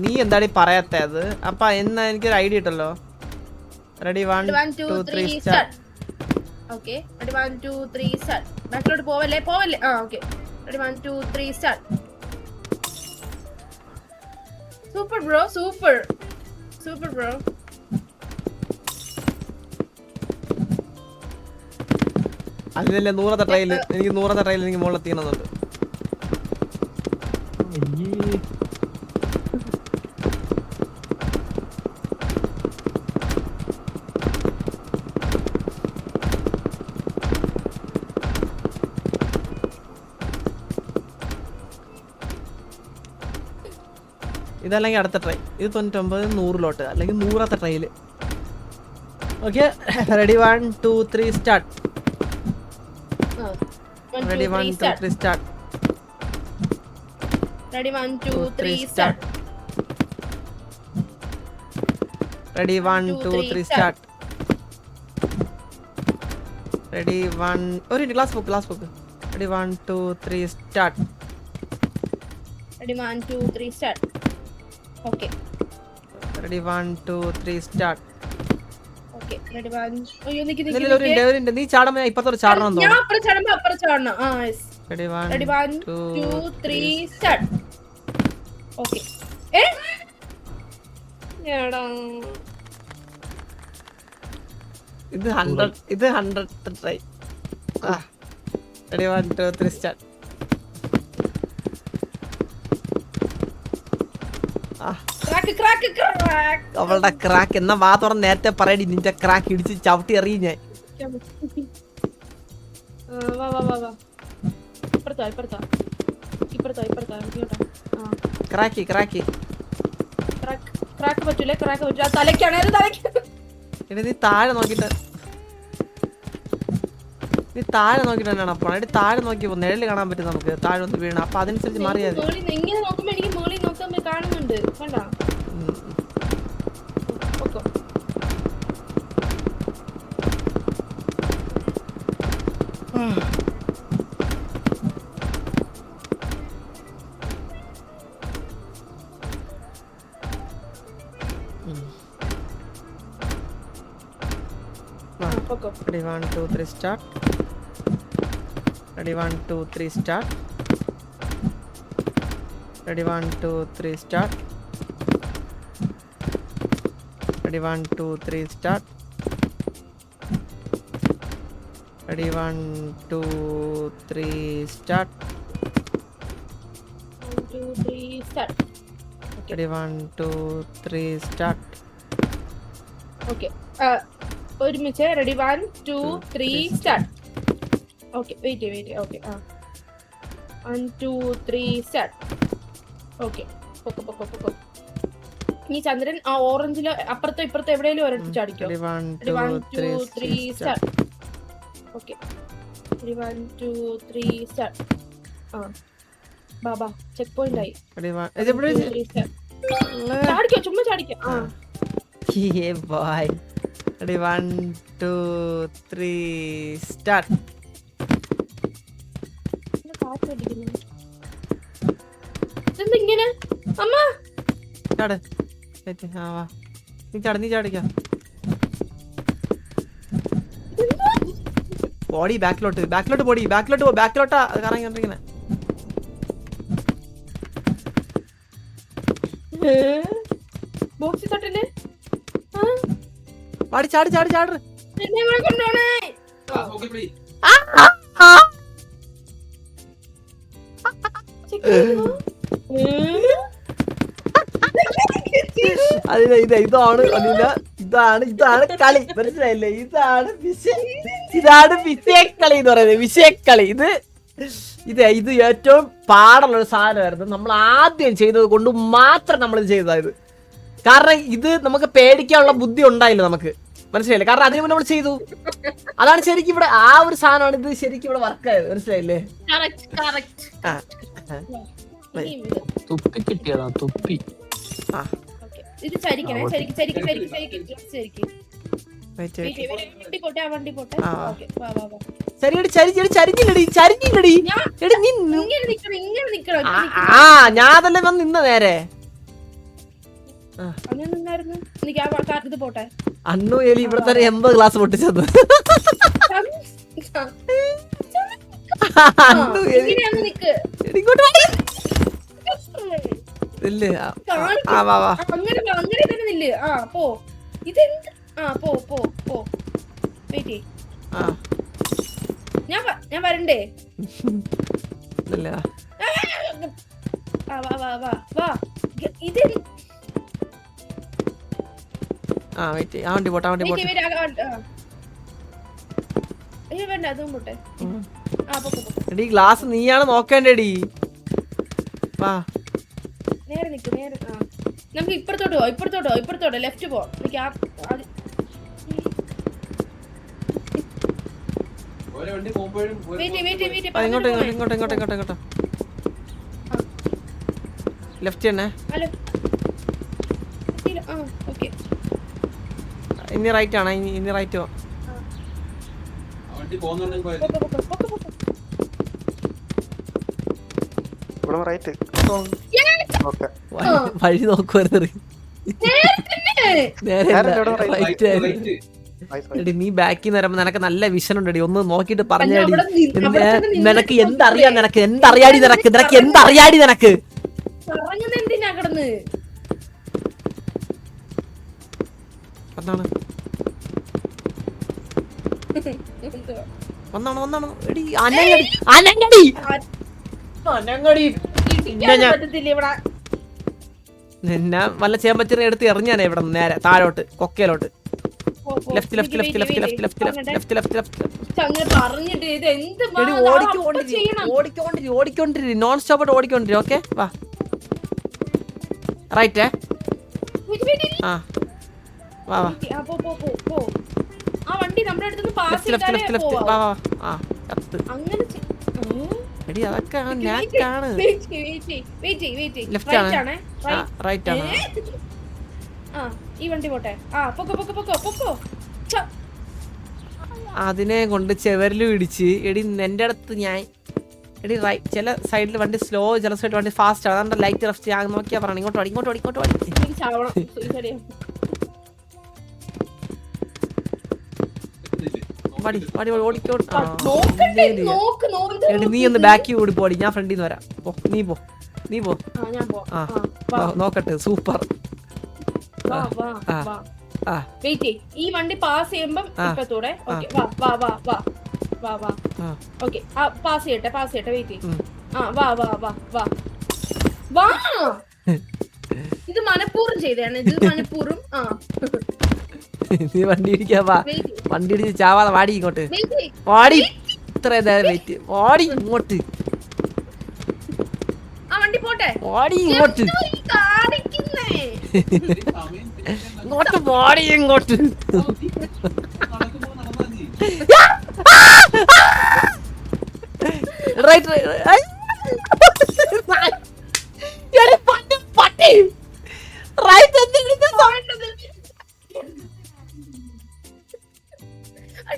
നീ എന്താടി പറയാത്തത്? അപ്പൊ എന്നാ എനിക്കൊരു ഐഡിയ കിട്ടല്ലോ. Ready 1 2 3 start. Okay ready 1 2 3 start. ബാക്കിലോട്ട് പോവല്ലേ. Okay ready 1 2 3 start. Super bro. Super bro. അതിനല്ലേ 100ത്തെ ട്രയൽ. എനിക്ക് 100ത്തെ ട്രയൽ എനിക്ക് മുകളിൽ എത്തിക്കണമെന്നുണ്ട്. ഇതല്ലെങ്കിൽ അടുത്ത ട്രൈ. ഇത് 99 100 അല്ലെങ്കിൽ 100ത്തെ trial. Okay ready 1 2 3 start. Ready 1 2 3 start. Ready 1 2 3 start. Ready, 1, 2, 3, start. Ready, 1. ഒരു glass book. Ready, 1, 2, 3, start. Ready, 1, 2, 3, start. Okay. Ready, 1, 2, 3, start. Okay. Ready, 1. അയ്യോ നിക്ക് ഒരു നീ ചാടുമ്പോ ഇപ്പത്തോടെ ചാടണം ഞാൻ അപ്പുറം ചാടുമ്പോ അപ്പുറം ചാടണം. ആ yes. Ready, 1, Ready, 1, 2, 3, start. Okay. എടാ ഇത് 100 ട്രൈ. Ready, 1, 2, 3, start. ക്രാക്ക് അവളുടെ ക്രാക്ക് എന്നാ വാ തുറന്ന് നേരത്തെ പറയടി, നിന്റെ ക്രാക്ക് ഇടിച്ച് ചവിട്ടി എറിയും ഞാൻ. വാ ഇപ്പുറത്താ ഇങ്ങോട്ടാ. ക്രാക്കി ക്രാക്ക് പറ്റൂല തലയ്ക്കാണ് എടി നീ താഴെ നോക്കിട്ട് തന്നെയാണ് അപ്പോൾ എടി താഴെ നോക്കിയപ്പോ നിഴല് കാണാൻ പറ്റും നമുക്ക്, താഴെ ഒന്ന് വീണ അപ്പൊ അതനുസരിച്ച് മാറിയാൽ മതി. ഇങ്ങനെ നോക്കുമ്പോ എനിക്ക് മുകളിൽ നോക്കാൻ കാണുന്നുണ്ട് കണ്ടാ. Ready, 1, 2, 3, start. Ready, 1, 2, 3, start. Ready, 1, 2, 3, start. Ready, 1, 2, 3, start. Ready, 1, 2, 3, start. 1, 2, 3, start. Ready, 1, 2, 3, start. Okay. ഒരുമിച്ച് ready 1, 2, 3 start. Okay wait okay 1, 2, 3 start. Okay പൊക്കോ. ഇനി ചന്ദ്രൻ ആ ഓറഞ്ചിലോ അപ്പുറത്തോ ഇപ്പുറത്തോ എവിടെയെങ്കിലും ഒരിടത്ത് ചാടിക്കോ. 1, 2, 3 സ്റ്റാർട്ട്. Okay 1, 2, 3 start. ബാബാ ചെക്ക് പോയിന്റ് ആയി. ചാടിക്കോ ചുമ്മാ ചാടിക്കോ. Yeah, boy. Ready, 1, 2, 3, start. ഇങ്ങനെ അമ്മ ചാട്. വാ നീ ചാടിക്കാം. ബോഡി ബാക്കിലോട്ട് ബാക്കിലോട്ടാ അത് കറങ്ങി കണ്ടിരിക്കുന്നെ. ബോക്സിൽ തൊട്ടില്ലേ പാടി ചാട് എന്നെ ഇവിടെ കൊണ്ടുപോണേ. ഓക്കെ പ്ലീ അതില്ല ഇതാണ് കളി മനസ്സിലായില്ലേ? ഇതാണ് വിഷയക്കളി എന്ന് പറയുന്നത്. വിഷയക്കളി ഇത് ഏറ്റവും പാടുള്ള ഒരു സാധനമായിരുന്നു. നമ്മൾ ആദ്യം ചെയ്തത് കൊണ്ട് മാത്രം നമ്മൾ ചെയ്തത്. കാരണം ഇത് നമുക്ക് പേടിക്കാനുള്ള ബുദ്ധി ഉണ്ടായില്ല നമുക്ക്, മനസ്സിലായില്ലേ? കാരണം അതിന് മുന്നേ നമ്മൾ ചെയ്തു. അതാണ് ശരിക്കും ഇവിടെ ആ ഒരു സാധനമാണ് ഇത് ശരിക്കും ഇവിടെ വർക്കായത്, മനസ്സിലായില്ലേ? തുപ്പി കിട്ടിയതാ തുപ്പി. ഇത് ചരിക്കണേ ചരിക്ക് വണ്ടി പോട്ടെ. ചരിഞ്ഞില്ലടി. ഇങ്ങനെ നിക്കണം. ഞാൻ തന്നെ വന്ന് നിന്ന നേരെ അങ്ങനെ നിന്നായിരുന്നു. എനിക്ക് ആ ഇത് പോട്ടെ. അണ്ണു എലി ഇവിടെ തന്നെ 80 ഗ്ലാസ് പൊട്ടിച്ചത്. ഇങ്ങനെയാണ് നിക്ക്. അങ്ങനെ തന്നെ നില്ല്. പോ. ഇതെന്ത്? പോ. വെയിറ്റ്. ഞാൻ വരണ്ടേ? വാ. ഇത് വണ്ടി പോട്ടെ. വേണ്ട അതും പോട്ടെ. എടി ഗ്ലാസ് നീയാണ് നോക്കേണ്ടടി. വാ നേരെ നിക്ക്. നമുക്ക് ഇപ്പുറത്തോട്ടോ ലെഫ്റ്റ് പോ. ഇങ്ങോട്ടോ ലെഫ്റ്റ് തന്നെ. ഇനി റൈറ്റ് ആണ്, ഇനി റൈറ്റ് പോ. വണ്ടി പോകുന്നുണ്ടെങ്കിൽ പോയത്. ഇവിടെ റൈറ്റ്. ഓക്കെ. വഴി നോക്കുവായിരുന്നു. നേരെ റൈറ്റ് ആയിരുന്നു. റൈറ്റ്. എടി നീ ബാക്കിൽ നിന്ന് വരുമ്പോ നിനക്ക് നല്ല വിഷൻ ഉണ്ടടി, ഒന്ന് നോക്കിട്ട് പറഞ്ഞടി. നിനക്ക് എന്തറിയാം, നിനക്ക് എന്തറിയാടി, നിനക്ക് നിനക്ക് എന്തറിയാടി, നിനക്ക് എന്തിനാ കിടന്ന് വന്നാണ് വന്നാണ് വന്നാണ്. എടി അനങ്ങടി അനങ്ങടി അനങ്ങടി. പറ്റത്തില്ല ഇവിടെ. ഞാൻ വല്ല ചെയ്യാൻ പറ്റുന്ന എടുത്ത് എറിഞ്ഞാനേ ഇവിടെ നേരെ താഴോട്ട് കൊക്കയിലോട്ട്. Left left left left left left left left left. പറഞ്ഞിട്ട് ഇത് എന്ത് എടി ഓടിക്കൊണ്ടിരി ഓടിക്കൊണ്ടിരി നോൺ സ്റ്റോപ്പ് ഓടിക്കൊണ്ടിരി. ഓക്കെ വാ റൈറ്റ്. ആ വാ വാ ആ വണ്ടി നമ്മുടെ അടുത്ത് pass left left left left വാ വാ. ആ കത്ത്. അങ്ങനെ എടി അതൊക്കെ നാക്കാണ്. ലെഫ്റ്റ് ആണ്, റൈറ്റ് ആണ്. ആ ഈ വണ്ടി പോട്ടെ. ആ പൊക്കോ പൊക്കോ പൊക്കോ പൊക്കോ. അതിനെ കൊണ്ട് ചെവരിലും ഇടിച്ച്. എടി എൻ്റെ അടുത്ത് ഞാൻ എടി റൈറ്റ് ചില സൈഡിൽ വണ്ടി സ്ലോ, ചില സൈഡിൽ വണ്ടി ഫാസ്റ്റ് ആണ്. അതുകൊണ്ട് ലൈറ്റ് ലെഫ്റ്റ് ഞാൻ നോക്കിയാ പറയണം. ഇങ്ങോട്ട് ഓടി ഇങ്ങോട്ട് ഓടി ഇങ്ങോട്ട് ഓടി. എനിക്ക് ചാവണം. വടി വടി ഓടിക്കോട്ട്. എടി നീ ഒന്ന് ബാക്കി ഓടി പോടി, ഞാൻ ഫ്രണ്ടിൽ നിന്ന് വരാം. പോ നീ പോ നീ പോ. ആ നോക്കട്ടെ. സൂപ്പർ. ഈ വണ്ടി പാസ് ചെയ്യുമ്പം ഇപ്പത്തൂടെ വാ വാ വാ വാ വാ വാ. ഓക്കെ പാസ് ചെയ്യട്ടെ പാസ് ചെയ്യട്ടെ. വെയിറ്റ് ആ വാ വാ വാ വാ വാ. ഇത് മനഃപൂർവ്വം ചെയ്തതാണ്, ഇത് മനഃപൂർവ്വം. ആ നീ വണ്ടി ഇടിക്കാ വാ. വണ്ടി ഇടിച്ച് ചാവാതെ വാടി ഇങ്ങോട്ട് വാടി. ഇത്രയും നേരം വെയിറ്റ്. വാടി ഇങ്ങോട്ട്. ആ വണ്ടി പോട്ടെ. വാടി ഇങ്ങോട്ട് ഇങ്ങോട്ട് വാടി ഇങ്ങോട്ട്. റൈറ്റ് പട്ടി റൈറ്റ്.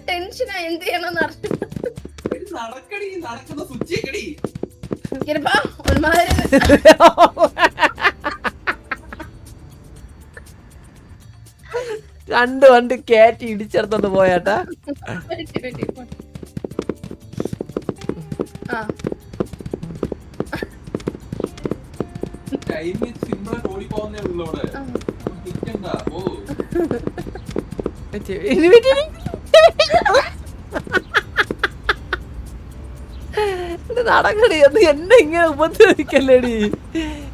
ടെൻഷനാ എന്ത് ചെയ്യണമെന്ന് അറിഞ്ഞു. നടക്കടി നടക്കുന്ന സുച്ചിക്കടി. രണ്ട് വണ്ടി കയറ്റി ഇടിച്ചെടുത്തോണ്ട് പോയാട്ടാ. ടൈമിൽ സിമ്പിളായിട്ട് ഓടിപ്പോകുന്നേ ഉള്ളൂ അവിടെ. നിൽക്കണ്ട ഓ. നടക്കടി ഒന്ന് എന്നെ ഇങ്ങനെ ഉപദ്രവിക്കല്ലേടി.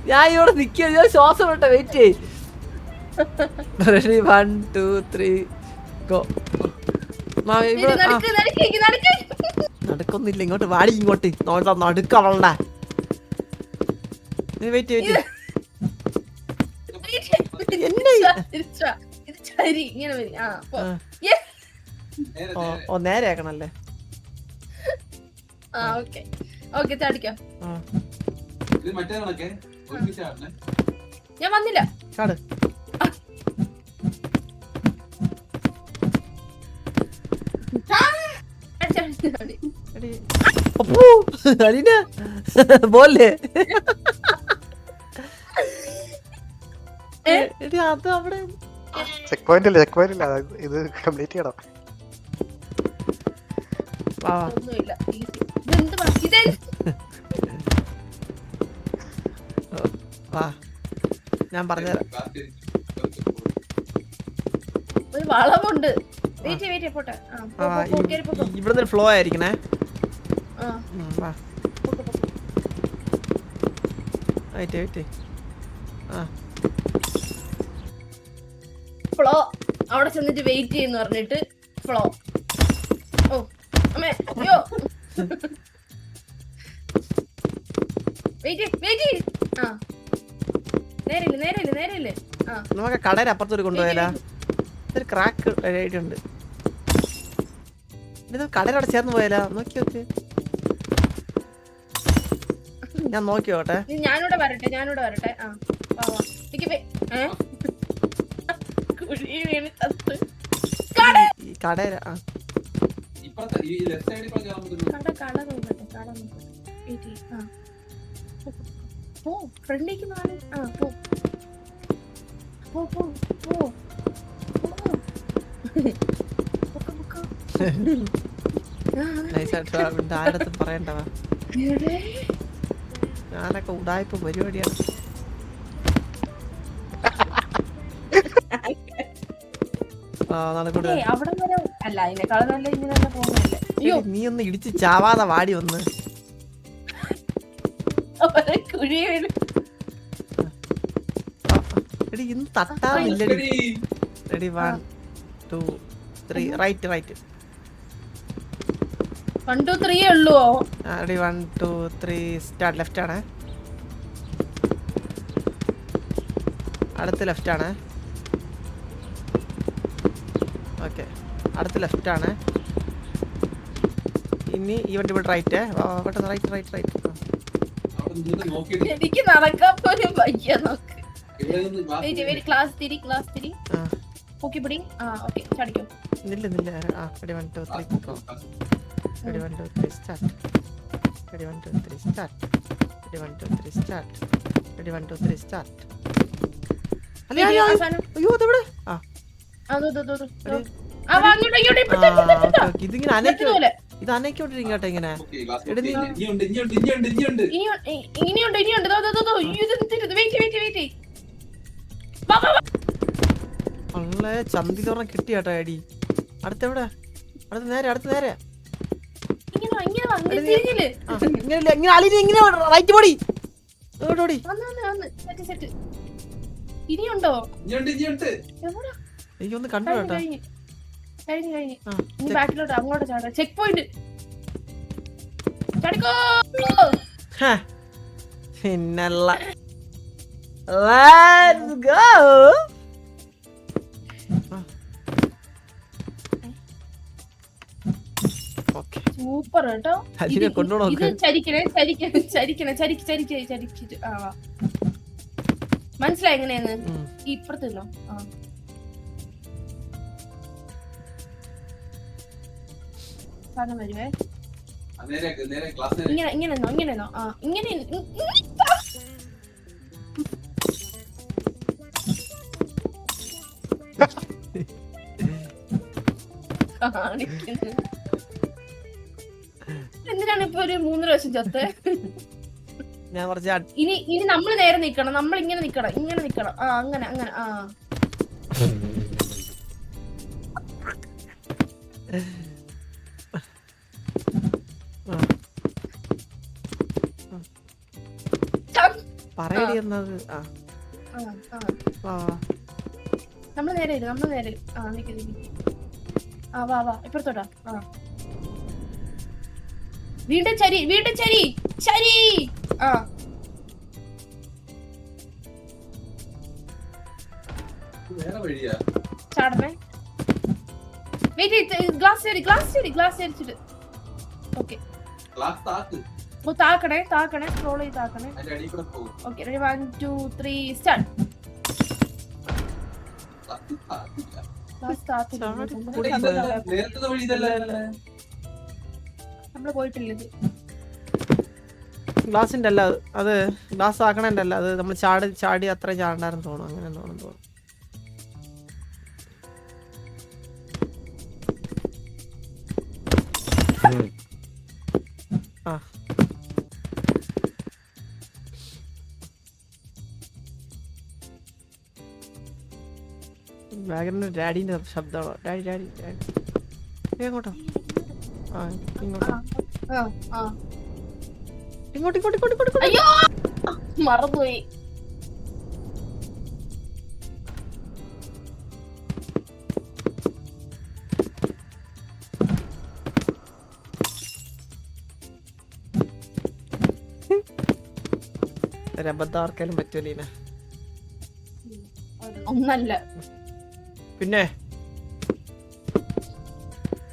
ഞാൻ ഇവിടെ നിക്ക, ഞാൻ ശ്വാസം വിട്ട. വെയിറ്റ് ചെയ്. 1 2 3 ഗോ. നടക്കൊന്നില്ല. ഇങ്ങോട്ട് വാടി ഇങ്ങോട്ട്. നടുക്കവളണ്ട. Wait wait. ഓ നേരെ ആക്കണല്ലേ. ഇത് മറ്റേ കണക്കെ ഒരുമിച്ചാണ്. ഞാൻ വന്നില്ല. കാട് അലീന ബോലേ. അത് അവിടെ ചെക്ക് പോയിന്റ് ഇല്ല, ചെക്ക് പോയിന്റ് ഇല്ല. ഇത് കംപ്ലീറ്റ് ചെയ്യണം. ഞാൻ പറഞ്ഞുതരാം. ഒരു വളവുണ്ട്. ഇവിടുന്ന് ഫ്ലോ ആയിരിക്കണേ. ഫ്ലോ അവിടെ ചെന്നിട്ട് വെയിറ്റ് ചെയ്യുന്ന പറഞ്ഞിട്ട് ഫ്ലോ. ഓ അമ്മേ അയ്യോ. ആ നേരില്ല നേരില്ല നേരില്ല. ആ നമുക്ക് കടയുടെ അപ്പുറത്തോട്ട് കൊണ്ടുപോയാലാ? ഒരു ക്രാക്ക് ആയിട്ടുണ്ട്. ഇത് കടയുടെ ചേർന്ന് പോയാലാ? നോക്കി നോക്ക്. ഞാൻ നോക്കിയോട്ടെ. ഞാനിവിടെ വരട്ടെ. ആ കുഴി വീണ് ചത്ത്. കട ഇപ്പഴത്തെ ഈ ലെഫ്റ്റ് സൈഡിൽ കൂടെ കയറാൻ പറ്റുന്നു. കട നോക്കട്ടെ കട നോക്കട്ടെ വെയിറ്റ് ആ പോ ഫ്രണ്ടിലേക്ക് നാളെ ആ പോ പോ പോ പോ നൈസായിട്ട് ആരുടെ പറയണ്ടവാ. ഞാനൊക്കെ ഉടായ്പ പരിപാടിയാണ്. അവിടെ വരെ അല്ല അതിനേക്കാളും നല്ല ഇങ്ങനെ തന്നെ പോകുന്നല്ലേ. അയ്യോ നീ ഒന്ന് ഇടിച്ച് ചാവാതെ വാടി ഒന്ന്. കുഴി വീണ് എടി ഇന്ന് തട്ടാവില്ലടി. റെഡി 1 2 3 റൈറ്റ് 1 2 3 ഉള്ളൂ. Ready 1 2 3 start. ലെഫ്റ്റ് ആണ്. അടുത്ത ലെഫ്റ്റ് ആണ്. ഓക്കെ അടുത്ത ലെഫ്റ്റ് ആണ്. ഇനി ഈ വണ്ടി ഇവിടെ റൈറ്റ്. പെട്ടെന്ന് റൈറ്റ് അവിടെ നിന്ന് നോക്കിയിട്ട് എനിക്ക് നടക്കാൻ പോലും വയ്യ. നോക്ക് ഇവിടെ നിന്ന് glass ക്ലാസ് തിരി പൊക്കിപ്പിടി. ആ ഓക്കെ ചടിക്കോ. നില്ല ready 1 2 3 go. Ready 1 2 3 start. Ready 1 2 3 start. Ready 1 2 3 start. Ready 1 2 3 start. അയ്യോ അതെവിടെ? ഇതിങ്ങനെ ഇത് അനക്കോട്ടിരിക്കും കേട്ടോ ഇങ്ങനെ. Okay, glass എടി നീ- നോക്കി. ഇനിയുണ്ട്. ഇനിയുണ്ട് ഉള്ളേ ചന്തി തുറന്ന് കിട്ടി കേട്ടോ അടി. അടുത്തെവിടെ? അടുത്ത നേരെ ഇങ്ങനെ അളിന് ഇങ്ങനെ റൈറ്റ് പോടി. ഓടി ഇനിയുണ്ടോ? ഇനിയുണ്ട്. എവിടെ? എനിക്കൊന്ന് കണ്ടു കേട്ടോ. കഴിഞ്ഞ് ആ, ഇനി ബാക്കിലോട്ട് അങ്ങോട്ട് ചാടാ. Check point ചടിക്കോ. ഹ. പിന്നല്ല Let's go. Okay. സൂപ്പർ കേട്ടോ. അതിനെ കൊണ്ടുപോകണം ഇത് ചരിച്ചിട്ട് ആ വാ. മനസ്സിലായി എങ്ങനെയാന്ന്? ഇപ്പുറത്തല്ലോ. ആ സാധനം വരുവേ. നേരെ glass നേരെ. ഇങ്ങനെന്നോ ആ ഇങ്ങനെ എന്തിനാണ് ഇപ്പൊ ഒരു 3 പ്രാവശ്യം ചത്ത്? ഞാൻ കുറച്ച് ഇനി നമ്മൾ നേരെ നിക്കണം. നമ്മൾ ഇങ്ങനെ നിക്കണം. ആ അങ്ങനെ ആ പറയടി എന്നത്. നമ്മള് നേരെ ആ നിക്ക് ആ വാ ഇപ്പുറത്തോട്ടാ. ആ വീണ്ടും ചരി ആ വേറെ വഴിയാ. ചാടണേ. വെയിറ്റ് ഗ്ലാസ് ചരിച്ചിട്ട് ഓക്കെ. Glass താക്ക്. ഓ താക്കണേ സ്ക്രോൾ ചെയ്ത് താക്കണേ. അതിന്റെ അടിയിൽ കൂടെ പോകും. Okay ready 1 2 3 start. നേരത്തെ വഴി ഇതല്ലേ? നമ്മള് പോയിട്ടില്ല. ഗ്ലാസിന്റെ അല്ല അത് ഗ്ലാസ് ആക്കണേന്റെ അല്ല അത് നമ്മൾ ചാടി അത്ര ചാണ്ടാരെന്ന് തോന്നുന്നു. അങ്ങനെ തോന്നുന്നു. ആ വാഗറിന്റെ ഡാഡിന്റെ ശബ്ദമാണോ? ഡാഡി എങ്ങോട്ടോ? ആ ഇങ്ങോട്ടോ. ഇങ്ങോട്ട്. അയ്യോ മറന്നുപോയി. അബദ്ധം ആർക്കാലും പറ്റൂലീന. ഒന്നല്ല പിന്നെ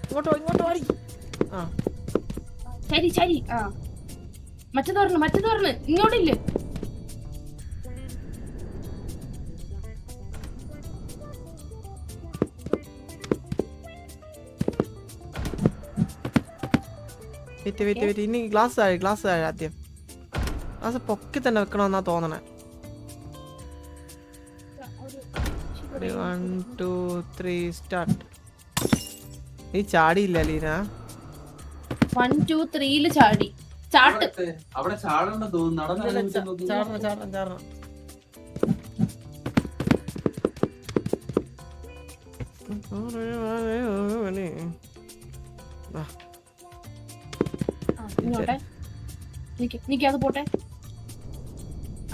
ഇങ്ങോട്ടോ വാടി. ആ ചരി ആ മറ്റേ തുറന്ന് ഇങ്ങോട്ടില്ല. വെയിറ്റ് ഇനി ഗ്ലാസ് താഴെ ആദ്യം ഗ്ലാസ് പൊക്കി തന്നെ വെക്കണമെന്നാ തോന്നണേ. 1 2 3 സ്റ്റാർട്ട്. നീ ചാടിയില്ല ലീന. 1 2 3 ചാടി ചാട്ട്. അവിടെ ചാടണ്ട തോന്നുന്നു. ചാടണം. ഇങ്ങോട്ടെ നിക്ക് അത് പോട്ടെ.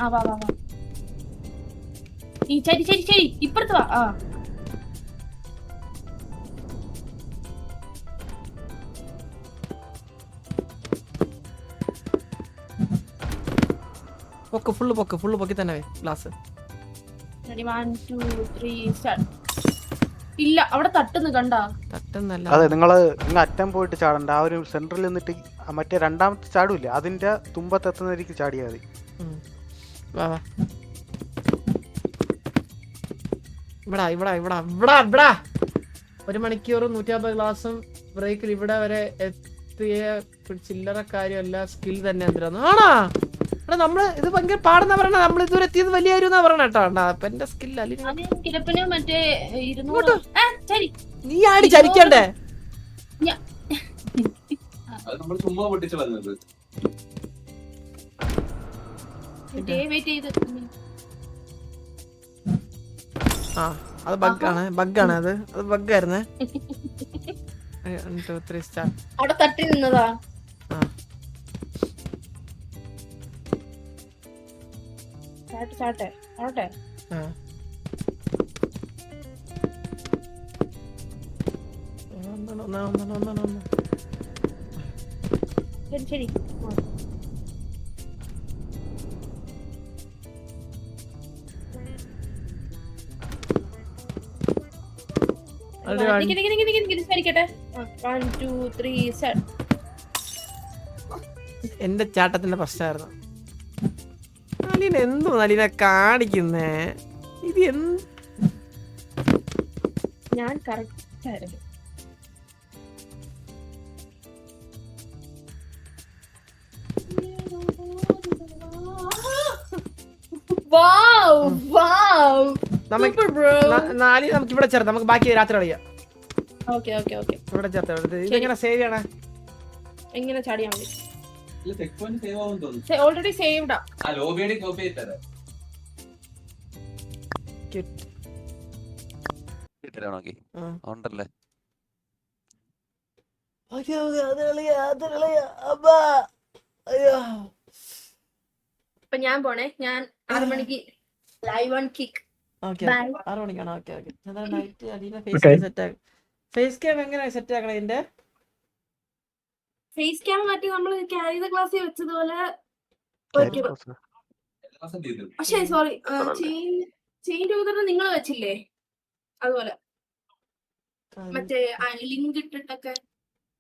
ആ വാ ഈ ശരി ഇപ്പുറത്ത് വാ. ആ ഫുള്ള് പൊക്കി തന്നെ ഗ്ലാസ്. 1 2 3 സ്റ്റാർട്ട്. ഇല്ല അവിടെ തട്ടുന്നു കണ്ടാ. തട്ടുന്നല്ല. അതെ നിങ്ങള് അറ്റം പോയിട്ട് ചാടണ്ട. ആ ഒരു സെന്ററിൽ നിന്നിട്ട് മറ്റേ രണ്ടാമത്തെ ചാടൂല്ലേ അതിന്റെ തുമ്പത്തെത്തുന്ന രീതിക്ക് ചാടിയാൽ മതി. വാ ഇവിടെ 1 മണിക്കൂർ 150 ഗ്ലാസും ബ്രേക്കിൽ ഇവിടെ വരെ എത്തിയ ചില്ലറ കാര്യമല്ല, സ്കിൽ തന്നെ എന്തിനാണ് ആണാ. എടാ നമ്മള് ഇത് ഭയങ്കര പാടെന്നാ പറയണ. നമ്മൾ ഇതുവരെ എത്തിയത് വലിയ കാര്യം എന്നാ പറയണ കേട്ടോ. അപ്പൊ എന്റെ സ്കിൽ നീ ആടി ചരിക്കണ്ടേ. അത് നമ്മൾ ചുമ്മാ പൊട്ടിച്ചു കളഞ്ഞത്. ആ അത് ബഗ്ഗാണ് അത് ബഗ്ഗായിരുന്നേ. 1 2 3 സ്റ്റാർട്ട്. അവിടെ തട്ടി നിന്നതാ. ചാട്ടെ ആവട്ടെ. ശരി ിക്കട്ടെ. 1 2 3 സ്റ്റാർട്ട്. എന്റെ ചാട്ടത്തിന്റെ പ്രശ്നമായിരുന്നു. അലീന എന്തോ അലീന കാണിക്കുന്നേ. ഇത് ഞാൻ കറക്റ്റ് ആയിരുന്നു. നമുക്ക് ഇവിടെ ചേർത്ത് നമുക്ക് ബാക്കി രാത്രി കളിക്കാം. ഇവിടെ ചേർത്ത് ഇതെങ്ങനെ സേവ് ചെയ്യണേ? എങ്ങനെ ചാടിയാ മതി? ചെക്ക് പോയിന്റ് സേവ് ആവും തോന്നുന്നു. Already saved. ആ ലോബിയുടെ കോപ്പി ചെയ്തരാം. കിട്ടരാണോക്കി ഉണ്ടല്ലേ. ഇപ്പൊ ഞാൻ പോണേ. ഞാൻ 6 മണിക്ക് ലൈവ് ഓൺ കിക്ക്. 6 മണിക്കാണോ? ഫേസ് ക്യാം എങ്ങനെ സെറ്റ് ആക്കണേ? ഇതിന്റെ ഫേസ് ക്യാം മാറ്റി നമ്മൾ ക്യാരി ക്ലാസ്സിൽ വെച്ചതുപോലെ. പക്ഷേ സോറി ചെയിൻ ടൂതറിന് നിങ്ങൾ വെച്ചില്ലേ അതുപോലെ മറ്റേ ലിങ്ക് ഇട്ടിട്ടൊക്കെ